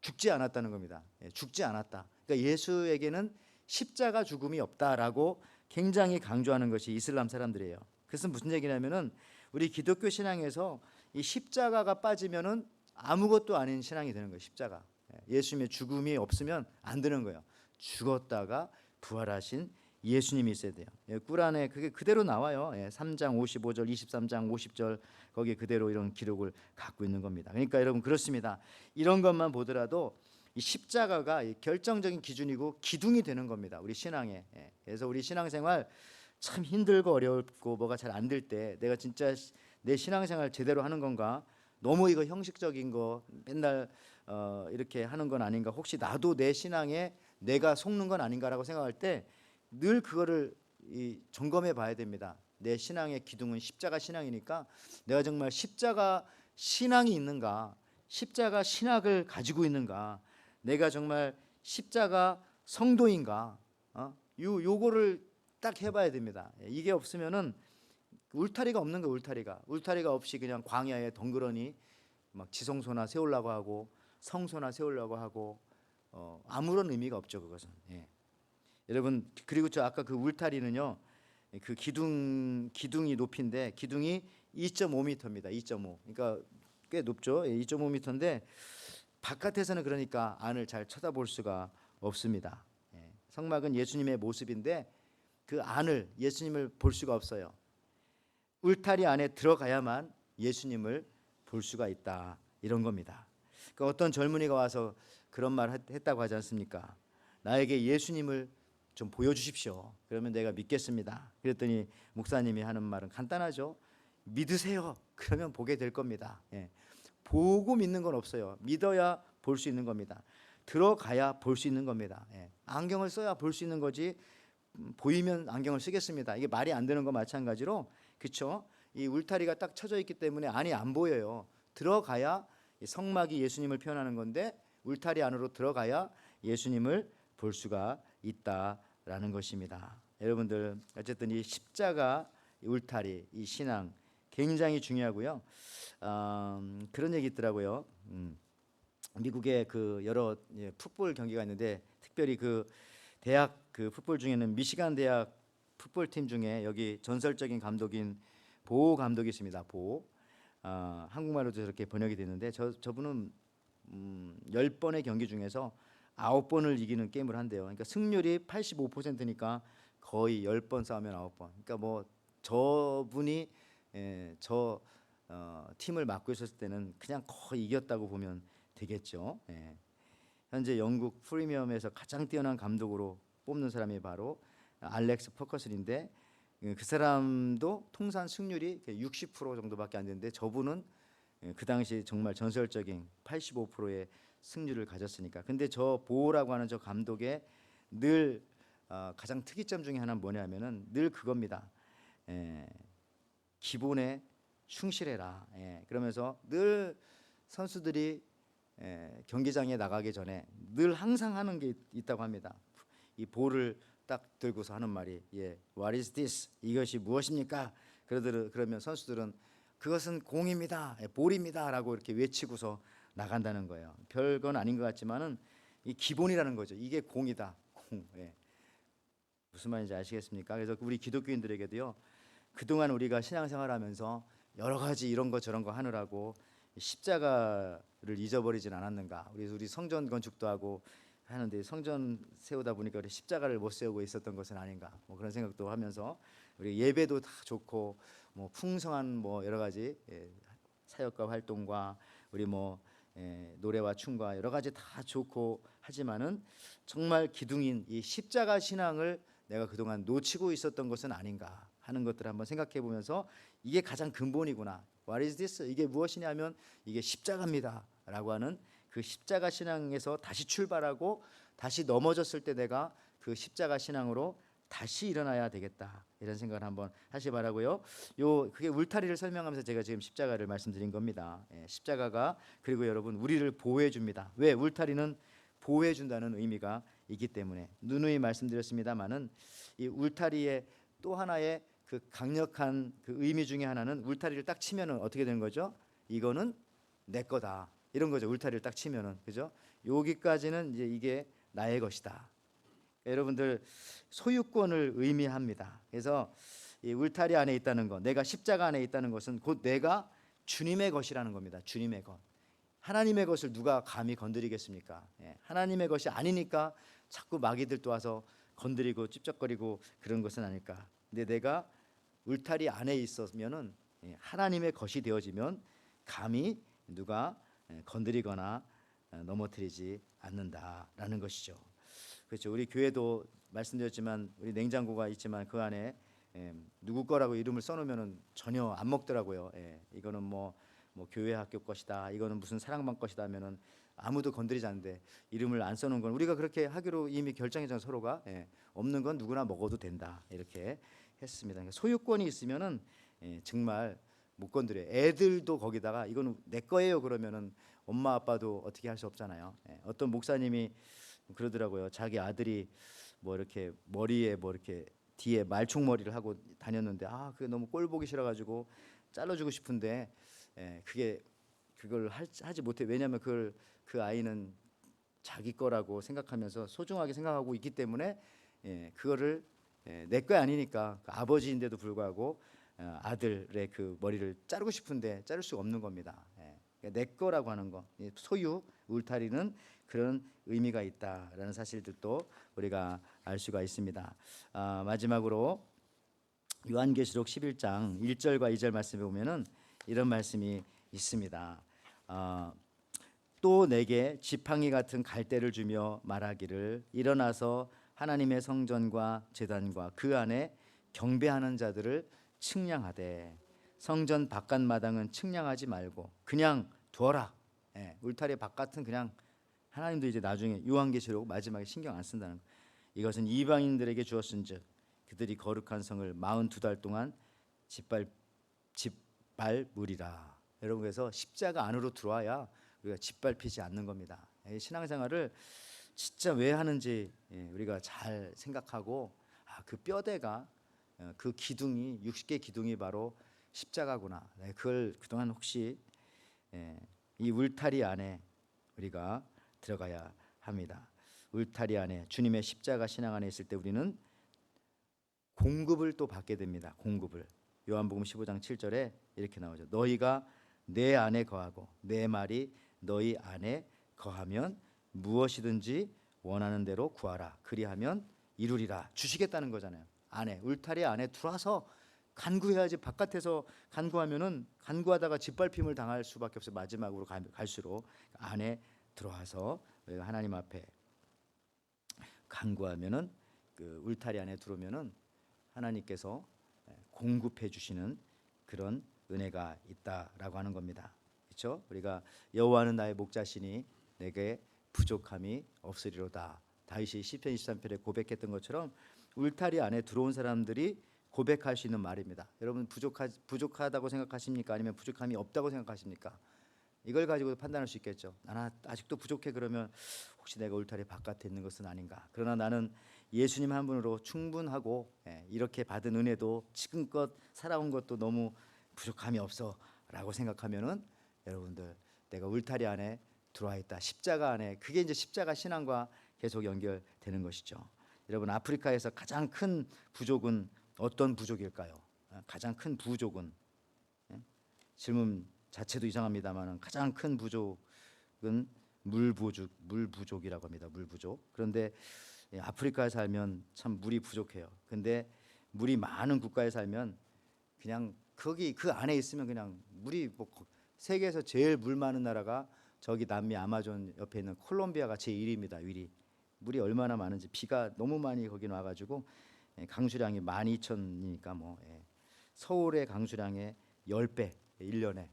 죽지 않았다는 겁니다. 죽지 않았다. 그러니까 예수에게는 십자가 죽음이 없다라고 굉장히 강조하는 것이 이슬람 사람들이에요. 그래서 무슨 얘기냐면은 우리 기독교 신앙에서 이 십자가가 빠지면은 아무것도 아닌 신앙이 되는 거예요. 십자가. 예수님의 죽음이 없으면 안 되는 거예요. 죽었다가 부활하신 예수님이 있어야 돼요. 꾸란에 그게 그대로 나와요. 3장 55절, 23장 50절 거기에 그대로 이런 기록을 갖고 있는 겁니다. 그러니까 여러분 그렇습니다. 이런 것만 보더라도 이 십자가가 결정적인 기준이고 기둥이 되는 겁니다. 우리 신앙에. 그래서 우리 신앙생활 참 힘들고 어렵고 뭐가 잘 안 될 때 내가 진짜 내 신앙생활 제대로 하는 건가 너무 이거 형식적인 거 맨날 이렇게 하는 건 아닌가, 혹시 나도 내 신앙에 내가 속는 건 아닌가라고 생각할 때 늘 그거를 점검해 봐야 됩니다. 내 신앙의 기둥은 십자가 신앙이니까 내가 정말 십자가 신앙이 있는가, 십자가 신학을 가지고 있는가, 내가 정말 십자가 성도인가, 요거를 딱 해봐야 됩니다. 이게 없으면은 울타리가 없는 거, 울타리가 없이 그냥 광야에 덩그러니 막 지성소나 세우려고 하고 성소나 세우려고 하고 아무런 의미가 없죠, 그것은. 예. 여러분, 그리고 저 아까 그 울타리는요, 그 기둥이 높이인데 기둥이 2.5m입니다. 2.5. 그러니까 꽤 높죠. 2.5m인데 바깥에서는 그러니까 안을 잘 쳐다볼 수가 없습니다. 예. 성막은 예수님의 모습인데 그 안을, 예수님을 볼 수가 없어요. 울타리 안에 들어가야만 예수님을 볼 수가 있다, 이런 겁니다. 그러니까 어떤 젊은이가 와서 그런 말 했다고 하지 않습니까? 나에게 예수님을 좀 보여주십시오. 그러면 내가 믿겠습니다. 그랬더니 목사님이 하는 말은 간단하죠. 믿으세요. 그러면 보게 될 겁니다. 예. 보고 믿는 건 없어요. 믿어야 볼 수 있는 겁니다. 들어가야 볼 수 있는 겁니다. 예. 안경을 써야 볼 수 있는 거지, 보이면 안경을 쓰겠습니다. 이게 말이 안 되는 거 마찬가지로, 그렇죠? 이 울타리가 딱 쳐져 있기 때문에 안이 안 보여요. 들어가야, 성막이 예수님을 표현하는 건데 울타리 안으로 들어가야 예수님을 볼 수가 있다라는 것입니다. 여러분들, 어쨌든 이 십자가, 이 울타리, 이 신앙 굉장히 중요하고요. 그런 얘기 있더라고요. 미국의 그 여러 풋볼 경기가 있는데 특별히 그 대학 그 풋볼 중에는 미시간 대학 풋볼 팀 중에 여기 전설적인 감독인 보 감독이 있습니다. 보. 한국말로도 저렇게 번역이 됐는데 저분은 10번의 경기 중에서 9번을 이기는 게임을 한대요. 그러니까 승률이 85%니까 거의 10번 싸우면 9번. 그러니까 뭐 저분이 저 팀을 맡고 있었을 때는 그냥 거의 이겼다고 보면 되겠죠. 예. 현재 영국 프리미엄에서 가장 뛰어난 감독으로 뽑는 사람이 바로 알렉스 퍼커슨인데, 그 사람도 통산 승률이 60% 정도밖에 안 되는데 저분은 그 당시 정말 전설적인 85%의 승률을 가졌으니까. 근데 저 보라고 하는 저 감독의 늘 가장 특이점 중에 하나는 뭐냐면은 늘 그겁니다. 기본에 충실해라. 그러면서 늘 선수들이 경기장에 나가기 전에 늘 항상 하는 게 있다고 합니다. 이 볼을 딱 들고서 하는 말이, What is this? 이것이 무엇입니까? 그러면 선수들은 그것은 공입니다, 볼입니다라고 이렇게 외치고서 나간다는 거예요. 별건 아닌 것 같지만은 이 기본이라는 거죠. 이게 공이다, 공. 무슨 말인지 아시겠습니까? 그래서 우리 기독교인들에게도요, 그동안 우리가 신앙생활하면서 여러 가지 이런 거 저런 거 하느라고 십자가를 잊어버리진 않았는가? 우리 성전 건축도 하고 하는데 성전 세우다 보니까 우리 십자가를 못 세우고 있었던 것은 아닌가? 뭐 그런 생각도 하면서 우리 예배도 다 좋고 뭐 풍성한 뭐 여러 가지 사역과 활동과 우리 뭐 노래와 춤과 여러 가지 다 좋고 하지만은 정말 기둥인 이 십자가 신앙을 내가 그동안 놓치고 있었던 것은 아닌가 하는 것들을 한번 생각해 보면서 이게 가장 근본이구나. What is this? 이게 무엇이냐면 이게 십자가입니다라고 하는 그 십자가 신앙에서 다시 출발하고 다시 넘어졌을 때 내가 그 십자가 신앙으로 다시 일어나야 되겠다, 이런 생각을 한번 하시 바라고요. 그게 울타리를 설명하면서 제가 지금 십자가를 말씀드린 겁니다. 십자가가 그리고 여러분 우리를 보호해 줍니다. 왜? 울타리는 보호해 준다는 의미가 있기 때문에. 누누이 말씀드렸습니다만은 이 울타리의 또 하나의 그 강력한 그 의미 중에 하나는 울타리를 딱 치면은 어떻게 되는 거죠? 이거는 내 거다, 이런 거죠. 울타리를 딱 치면은, 그죠? 여기까지는 이제 이게 나의 것이다. 여러분들, 소유권을 의미합니다. 그래서 이 울타리 안에 있다는 것, 내가 십자가 안에 있다는 것은 곧 내가 주님의 것이라는 겁니다. 주님의 것. 하나님의 것을 누가 감히 건드리겠습니까? 하나님의 것이 아니니까 자꾸 마귀들도 와서 건드리고 찝쩍거리고 그런 것은 아닐까. 근데 내가 울타리 안에 있었면은 하나님의 것이 되어지면 감히 누가 건드리거나 넘어뜨리지 않는다라는 것이죠. 그렇죠. 우리 교회도 말씀드렸지만 우리 냉장고가 있지만 그 안에 누구 거라고 이름을 써놓으면은 전혀 안 먹더라고요. 이거는 뭐 뭐 교회 학교 것이다, 이거는 무슨 사랑방 것이다 하면은 아무도 건드리지 않는데 이름을 안 써놓은 건 우리가 그렇게 하기로 이미 결정했잖아요. 서로가 없는 건 누구나 먹어도 된다 이렇게 했습니다. 그러니까 소유권이 있으면은 정말 못 건드려요. 애들도 거기다가 이거는 내 거예요 그러면은 엄마 아빠도 어떻게 할 수 없잖아요. 어떤 목사님이 그러더라고요. 자기 아들이 뭐 이렇게 머리에 뭐 이렇게 뒤에 말총머리를 하고 다녔는데 그게 너무 꼴 보기 싫어가지고 잘라주고 싶은데 그걸 하지 못해. 왜냐하면 그 아이는 자기 거라고 생각하면서 소중하게 생각하고 있기 때문에 그거를 내 거 아니니까 그 아버지인데도 불구하고 아들의 그 머리를 자르고 싶은데 자를 수가 없는 겁니다. 그러니까 내 거라고 하는 거, 소유, 울타리는 그런 의미가 있다라는 사실들도 우리가 알 수가 있습니다. 마지막으로 요한계시록 11장 1절과 2절 말씀에 보면은 이런 말씀이 있습니다. 또 내게 지팡이 같은 갈대를 주며 말하기를 일어나서 하나님의 성전과 제단과 그 안에 경배하는 자들을 측량하되 성전 바깥 마당은 측량하지 말고 그냥 두어라. 울타리 바깥은 그냥 하나님도 이제 나중에 요한계시록 마지막에 신경 안 쓴다는 거. 이것은 이방인들에게 주었은즉 그들이 거룩한 성을 42달 동안 짓밟으리라. 여러분, 그래서 십자가 안으로 들어와야 우리가 짓밟히지 않는 겁니다. 신앙생활을 진짜 왜 하는지 우리가 잘 생각하고 그 뼈대가 그 기둥이 60개 기둥이 바로 십자가구나. 그걸 그동안 혹시 이 울타리 안에 우리가 들어가야 합니다. 울타리 안에 주님의 십자가 신앙 안에 있을 때 우리는 공급을 또 받게 됩니다. 공급을. 요한복음 15장 7절에 이렇게 나오죠. 너희가 내 안에 거하고 내 말이 너희 안에 거하면 무엇이든지 원하는 대로 구하라. 그리하면 이루리라. 주시겠다는 거잖아요. 안에 울타리 안에 들어와서 간구해야지. 바깥에서 간구하면은 간구하다가 짓밟힘을 당할 수밖에 없어요. 마지막으로 갈수록 안에 들어와서 우리가 하나님 앞에 간구하면은 그 울타리 안에 들어오면은 하나님께서 공급해 주시는 그런 은혜가 있다라고 하는 겁니다. 그렇죠? 우리가 여호와는 나의 목자시니 내게 부족함이 없으리로다. 다윗이 시편 23편에 고백했던 것처럼 울타리 안에 들어온 사람들이 고백할 수 있는 말입니다. 여러분 부족하다고 생각하십니까? 아니면 부족함이 없다고 생각하십니까? 이걸 가지고 판단할 수 있겠죠. 나는 아직도 부족해. 그러면 혹시 내가 울타리 바깥에 있는 것은 아닌가? 그러나 나는 예수님 한 분으로 충분하고 이렇게 받은 은혜도 지금껏 살아온 것도 너무 부족함이 없어라고 생각하면은 여러분들 내가 울타리 안에 들어와 있다. 십자가 안에. 그게 이제 십자가 신앙과 계속 연결되는 것이죠. 여러분, 아프리카에서 가장 큰 부족은 어떤 부족일까요? 가장 큰 부족은, 질문 자체도 이상합니다만 가장 큰 부족은 물 부족이라고 합니다. 물 부족. 그런데 아프리카에 살면 참 물이 부족해요. 근데 물이 많은 국가에 살면 그냥 거기 그 안에 있으면 그냥 물이 뭐 세계에서 제일 물 많은 나라가 저기 남미 아마존 옆에 있는 콜롬비아가 제1위입니다. 1위. 물이 얼마나 많은지. 비가 너무 많이 거기 와가지고 강수량이 12,000이니까 뭐 서울의 강수량의 10배 1년에.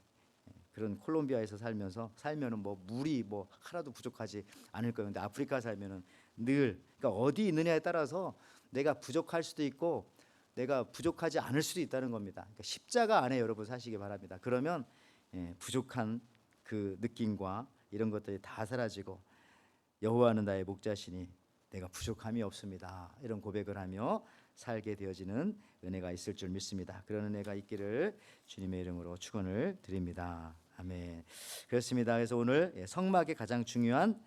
그런 콜롬비아에서 살면은 뭐 물이 뭐 하나도 부족하지 않을 거예요. 근데 아프리카 살면은 늘, 그러니까 어디 있느냐에 따라서 내가 부족할 수도 있고 내가 부족하지 않을 수도 있다는 겁니다. 그러니까 십자가 안에 여러분 사시기 바랍니다. 그러면 부족한 그 느낌과 이런 것들이 다 사라지고 여호와는 나의 목자시니 내가 부족함이 없습니다. 이런 고백을 하며 살게 되어지는 은혜가 있을 줄 믿습니다. 그런 은혜가 있기를 주님의 이름으로 축원을 드립니다. 아멘. 그렇습니다. 그래서 오늘 성막의 가장 중요한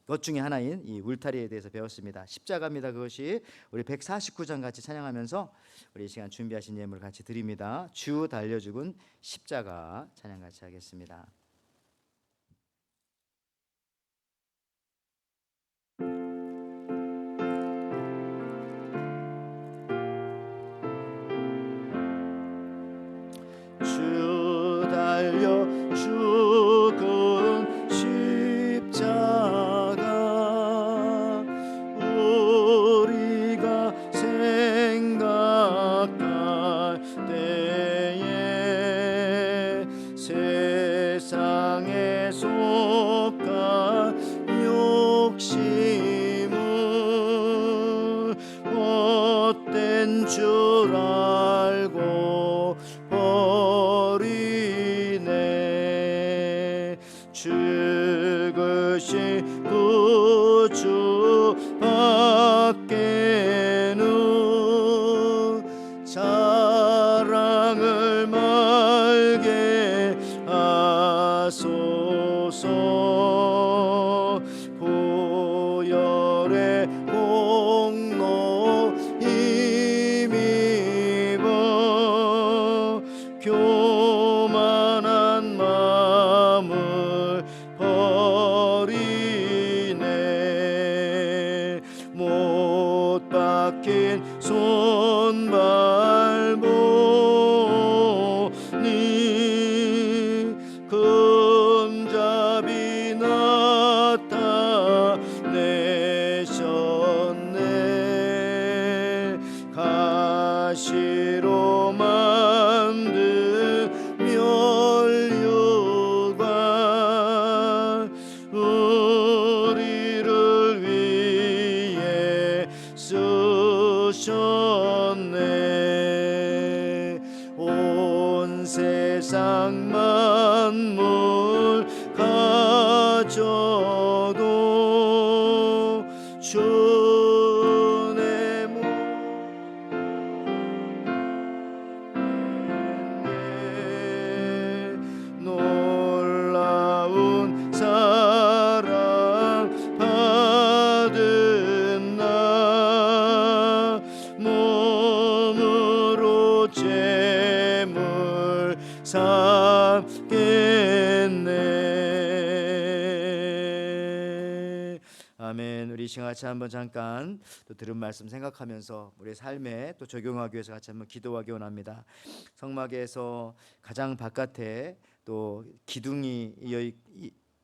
것 중에 하나인 이 울타리에 대해서 배웠습니다. 십자가입니다. 그것이 우리 149장 같이 찬양하면서 우리 이 시간 준비하신 예물 같이 드립니다. 주 달려 죽은 십자가 찬양 같이 하겠습니다. 주 달려 죽은 십자가 우리가 생각할 때에 크신 구주 밖에는 자랑을 말게 하소서. 보혈의 공로 힘입어 교만한 마음을 버리네. 못 박힌 손발 보니 금잡이 나타내셨네. 가시로 만든 멸류관 우리를 위해 쓰셨네. 온 세상 만물 가져도 주의 몸에 놀라운 사랑 받은 나 몸으로 제물 삼겠네. 아멘. 우리 같이 한번 잠깐 또 들은 말씀 생각하면서 우리의 삶에 또 적용하기 위해서 같이 한번 기도하기 원합니다. 성막에서 가장 바깥에 또 기둥이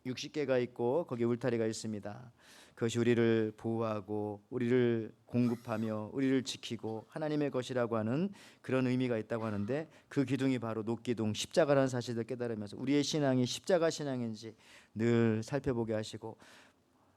60개가 있고 거기에 울타리가 있습니다. 그것이 우리를 보호하고 우리를 공급하며 우리를 지키고 하나님의 것이라고 하는 그런 의미가 있다고 하는데, 그 기둥이 바로 녹기둥 십자가라는 사실을 깨달으면서 우리의 신앙이 십자가 신앙인지 늘 살펴보게 하시고,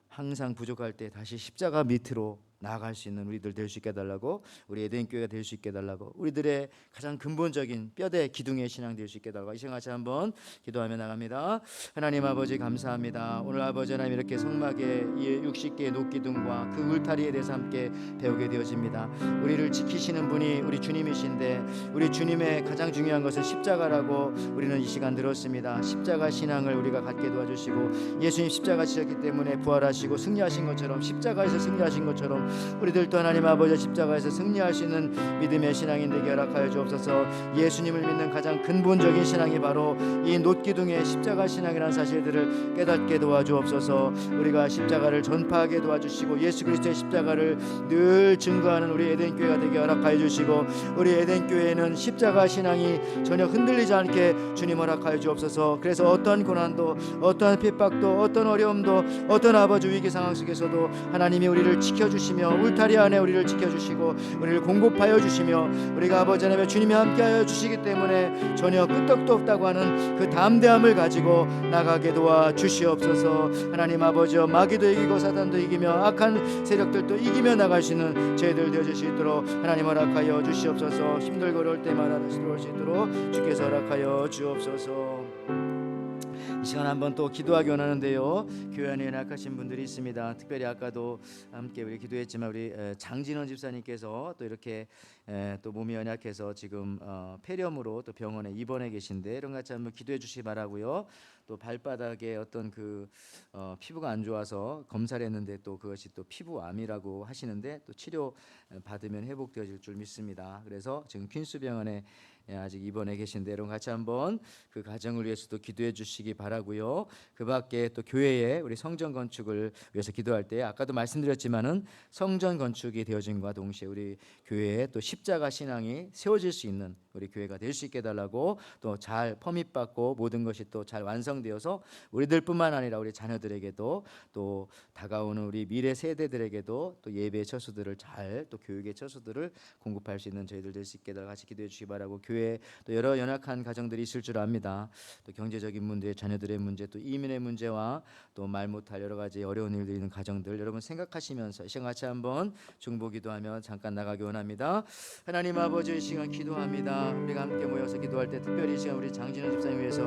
항상 부족할 때 다시 십자가 밑으로 나아갈 수 있는 우리들 될 수 있게 해달라고, 우리 에덴 교회가 될 수 있게 해달라고, 우리들의 가장 근본적인 뼈대 기둥의 신앙 될 수 있게 해달라고 이 시간 같이 한번 기도하며 나갑니다. 하나님 아버지 감사합니다. 오늘 아버지 하나님 이렇게 성막의 이 60개의 녹기둥과 그 울타리에 대해서 함께 배우게 되어집니다. 우리를 지키시는 분이 우리 주님이신데, 우리 주님의 가장 중요한 것은 십자가라고 우리는 이 시간 들었습니다. 십자가 신앙을 우리가 갖게 도와주시고, 예수님 십자가 지셨기 때문에 부활하시고 승리하신 것처럼, 십자가에서 승리하신 것처럼 우리들도 하나님 아버지 십자가에서 승리할 수 있는 믿음의 신앙이 되게 허락하여 주옵소서. 예수님을 믿는 가장 근본적인 신앙이 바로 이 놋기둥의 십자가 신앙이라는 사실들을 깨닫게 도와주옵소서. 우리가 십자가를 전파하게 도와주시고, 예수 그리스도의 십자가를 늘 증거하는 우리 에덴 교회가 되게 허락하여 주시고, 우리 에덴 교회에는 십자가 신앙이 전혀 흔들리지 않게 주님 허락하여 주옵소서. 그래서 어떠한 고난도, 어떠한 핍박도, 어떤 어려움도, 어떤 아버지 위기 상황 속에서도 하나님이 우리를 지켜주시며 울타리 안에 우리를 지켜주시고 우리를 공급하여 주시며, 우리가 아버지 하나님 주님이 함께하여 주시기 때문에 전혀 끄떡도 없다고 하는 그 담대함을 가지고 나가게 도와 주시옵소서. 하나님 아버지여, 마귀도 이기고 사단도 이기며 악한 세력들도 이기며 나갈 수 있는 저희들 되어줄 수 있도록 하나님 허락하여 주시옵소서. 힘들고 어려울 때마다 다시 들어올 수 있도록 주께서 허락하여 주옵소서. 이 시간 한번 또 기도하기 원하는데요, 교회 안에 연약하신 분들이 있습니다. 특별히 아까도 함께 우리 기도했지만 우리 장진원 집사님께서 또 이렇게 또 몸이 연약해서 지금 폐렴으로 또 병원에 입원해 계신데, 이런 같이 한번 기도해 주시기 바라고요. 또 발바닥에 어떤 그 피부가 안 좋아서 검사를 했는데 또 그것이 또 피부암이라고 하시는데, 또 치료 받으면 회복되어질 줄 믿습니다. 그래서 지금 퀸스병원에 아직 입원해 계신데, 여러분 같이 한번 그 가정을 위해서도 기도해 주시기 바라고요. 그 밖에 또 교회에 우리 성전 건축을 위해서 기도할 때, 아까도 말씀드렸지만은 성전 건축이 되어진과 동시에 우리 교회에 또 십자가 신앙이 세워질 수 있는 우리 교회가 될 수 있게 해달라고, 또 잘 퍼밋받고 모든 것이 또 잘 완성되어서 우리들뿐만 아니라 우리 자녀들에게도, 또 다가오는 우리 미래 세대들에게도 또 예배의 처수들을 잘, 또 교육의 처수들을 공급할 수 있는 저희들 될 수 있게 해달라고 같이 기도해 주시기 바라고, 교회 교회 또 여러 연약한 가정들이 있을 줄 압니다. 또 경제적인 문제, 자녀들의 문제, 또 이민의 문제와 또 말 못할 여러 가지 어려운 일들이 있는 가정들 여러분 생각하시면서 이 시간 같이 한번 중보기도하며 잠깐 나가기 원합니다. 하나님 아버지, 이 시간 기도합니다. 우리가 함께 모여서 기도할 때 특별히 이 시간 우리 장진호 집사님 위해서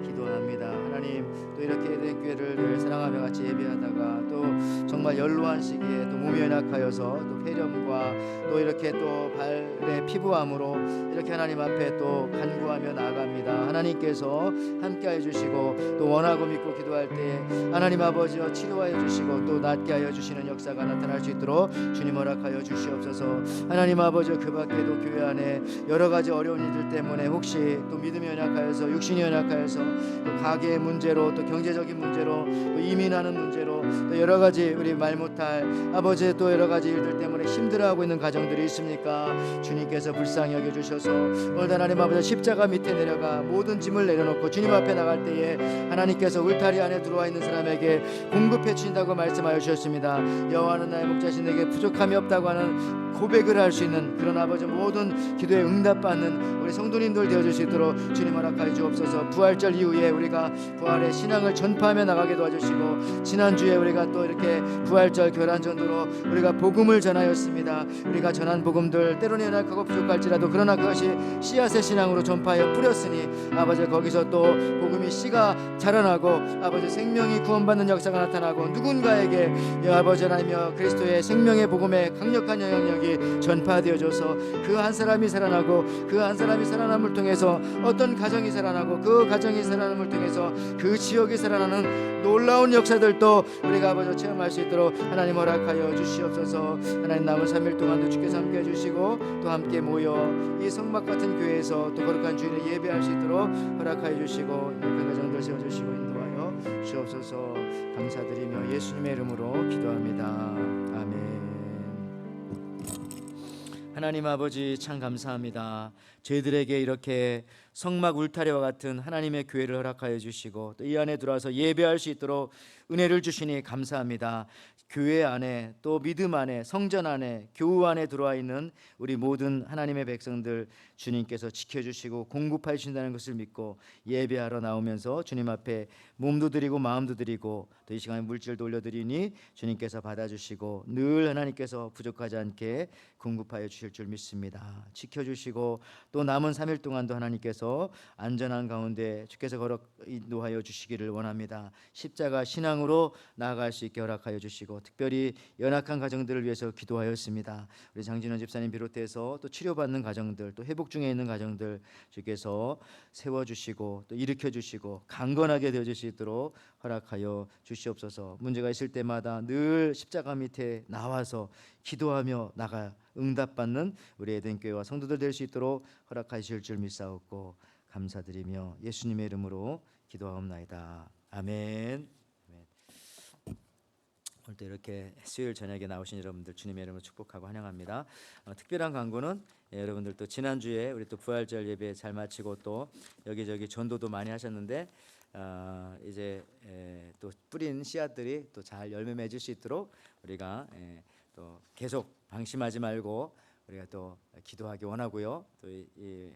기도합니다. 하나님, 또 이렇게 된 교회를 늘 사랑하며 같이 예배하다가 또 정말 연로한 시기에 또 몸이 연약하여서 또 폐렴과 또 이렇게 또 발의 피부암으로 이렇게 하나님 앞에 또 간구하며 나아갑니다. 하나님께서 함께하여 주시고 또 원하고 믿고 기도할 때 하나님 아버지여 치료하여 주시고 또 낫게 하여 주시는 역사가 나타날 수 있도록 주님 허락하여 주시옵소서. 하나님 아버지여, 그 밖에도 교회 안에 여러 가지 어려운 일들 때문에 혹시 또 믿음이 연약하여서 육신이 연약하여서 또 가계의 문제로 또 경제적인 문제로 또 이민하는 문제로 또 여러 가지 우리 말 못할 아버지의 또 여러 가지 일들 때문에 힘들어하고 있는 가정들이 있습니까? 주님께서 불쌍히 여겨주셔서 오늘 하나님 아버지 십자가 밑에 내려가 모든 짐을 내려놓고 주님 앞에 나갈 때에 하나님께서 울타리 안에 들어와 있는 사람에게 공급해 주신다고 말씀하여 주셨습니다. 여호와는 나의 목자신 내게 부족함이 없다고 하는 고백을 할 수 있는 그런 아버지 모든 기도에 응답받는 우리 성도님들 되어줄 수 있도록 주님 허락하여 주옵소서. 부활절 이후에 우리가 부활의 신앙을 전파하며 나가게 도와주시고, 지난주에 우리가 또 이렇게 부활절 교란 전도로 우리가 복음을 전하였습니다. 우리가 전한 복음들 때로는 연약하고 부족할지라도 그러나 그것이 씨앗의 신앙으로 전파하여 뿌렸으니 아버지, 거기서 또 복음이 씨가 자라나고 아버지 생명이 구원받는 역사가 나타나고 누군가에게 아버지 하나님여 그리스도의 생명의 복음의 강력한 영향력이 전파되어져서 그 한 사람이 살아나고 그 한 사람이 살아남을 통해서 어떤 가정이 살아나고 그 가정이 살아남을 통해서 그 지역이 살아나는 놀라운 역사들도 우리가 아버지 체험할 수 있도록 하나님 허락하여 주시옵소서. 하나님 남은 3일 동안도 주께서 함께 해주시고 또 함께 모여 이 성막 같은 교회에서 또 거룩한 주일에 예배할 수 있도록 허락하여 주시고 예배 가정들 세워주시고 인도하여 주옵소서. 감사드리며 예수님의 이름으로 기도합니다. 아멘. 하나님 아버지, 참 감사합니다. 저희들에게 이렇게 성막 울타리와 같은 하나님의 교회를 허락하여 주시고 또 이 안에 들어와서 예배할 수 있도록 은혜를 주시니 감사합니다. 교회 안에 또 믿음 안에 성전 안에 교우 안에 들어와 있는 우리 모든 하나님의 백성들 주님께서 지켜주시고 공급해 주신다는 것을 믿고 예배하러 나오면서 주님 앞에 몸도 드리고 마음도 드리고 또 이 시간에 물질도 올려드리니 주님께서 받아주시고 늘 하나님께서 부족하지 않게 공급하여 주실 줄 믿습니다. 지켜주시고 또 남은 3일 동안도 하나님께서 안전한 가운데 주께서 걸어 인도하여 주시기를 원합니다. 십자가 신앙으로 나아갈 수 있게 허락하여 주시고 특별히 연약한 가정들을 위해서 기도하였습니다. 우리 장진원 집사님 비롯해서 또 치료받는 가정들 또 회복 중에 있는 가정들 주께서 세워주시고 또 일으켜주시고 강건하게 되어주시도록 허락하여 주시옵소서. 문제가 있을 때마다 늘 십자가 밑에 나와서 기도하며 나가 응답받는 우리 에덴교회와 성도들 될 수 있도록 허락하실 줄 믿사옵고 감사드리며 예수님의 이름으로 기도하옵나이다. 아멘. 오늘도 이렇게 수요일 저녁에 나오신 여러분들 주님의 이름으로 축복하고 환영합니다. 특별한 광고는 여러분들 또 지난주에 우리 또 부활절 예배 잘 마치고 또 여기저기 전도도 많이 하셨는데 이제 또 뿌린 씨앗들이 또 잘 열매 맺을 수 있도록 우리가 또 계속 방심하지 말고 우리가 또 기도하기 원하고요. 또 이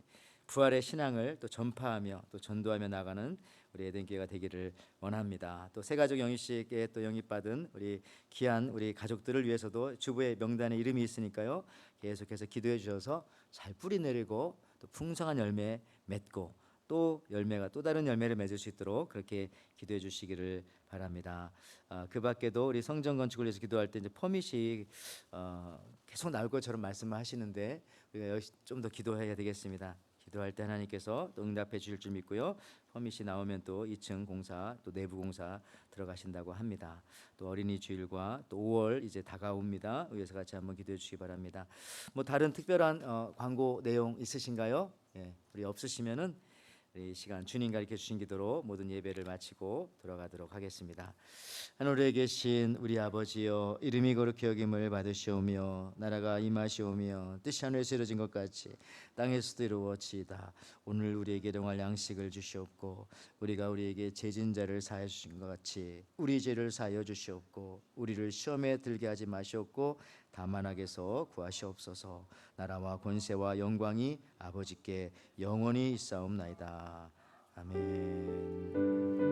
부활의 신앙을 또 전파하며 또 전도하며 나가는 우리 에덴교회가 되기를 원합니다. 또 새가족 영입식에 또 영입받은 우리 귀한 우리 가족들을 위해서도 주부의 명단에 이름이 있으니까요. 계속해서 기도해 주셔서 잘 뿌리 내리고 또 풍성한 열매 맺고 또 열매가 또 다른 열매를 맺을 수 있도록 그렇게 기도해 주시기를 바랍니다. 그 밖에도 우리 성전 건축을 위해서 기도할 때 이제 퍼밋이 계속 나올 것처럼 말씀을 하시는데 우리가 좀 더 기도해야 되겠습니다. 기도할 때 하나님께서 또 응답해 주실 줄 믿고요. 퍼밋이 나오면 또 2층 공사 또 내부 공사 들어가신다고 합니다. 또 어린이 주일과 또 5월 이제 다가옵니다. 위에서 같이 한번 기도해 주시기 바랍니다. 뭐 다른 특별한 광고 내용 있으신가요? 우리 없으시면은 이 시간 주님 가르쳐 주신 기도로 모든 예배를 마치고 돌아가도록 하겠습니다. 하늘에 계신 우리 아버지여, 이름이 거룩히 여김을 받으시오며 나라가 임하시오며 뜻이 하늘에서 이루어진 것 같이 땅에서도 이루어지이다. 오늘 우리에게 일용할 양식을 주시옵고 우리가 우리에게 죄진 자를 사하여 주신 것 같이 우리 죄를 사하여 주시옵고 우리를 시험에 들게 하지 마시옵고 다만하게서 구하시옵소서. 나라와 권세와 영광이 아버지께 영원히 있사옵나이다. 아멘.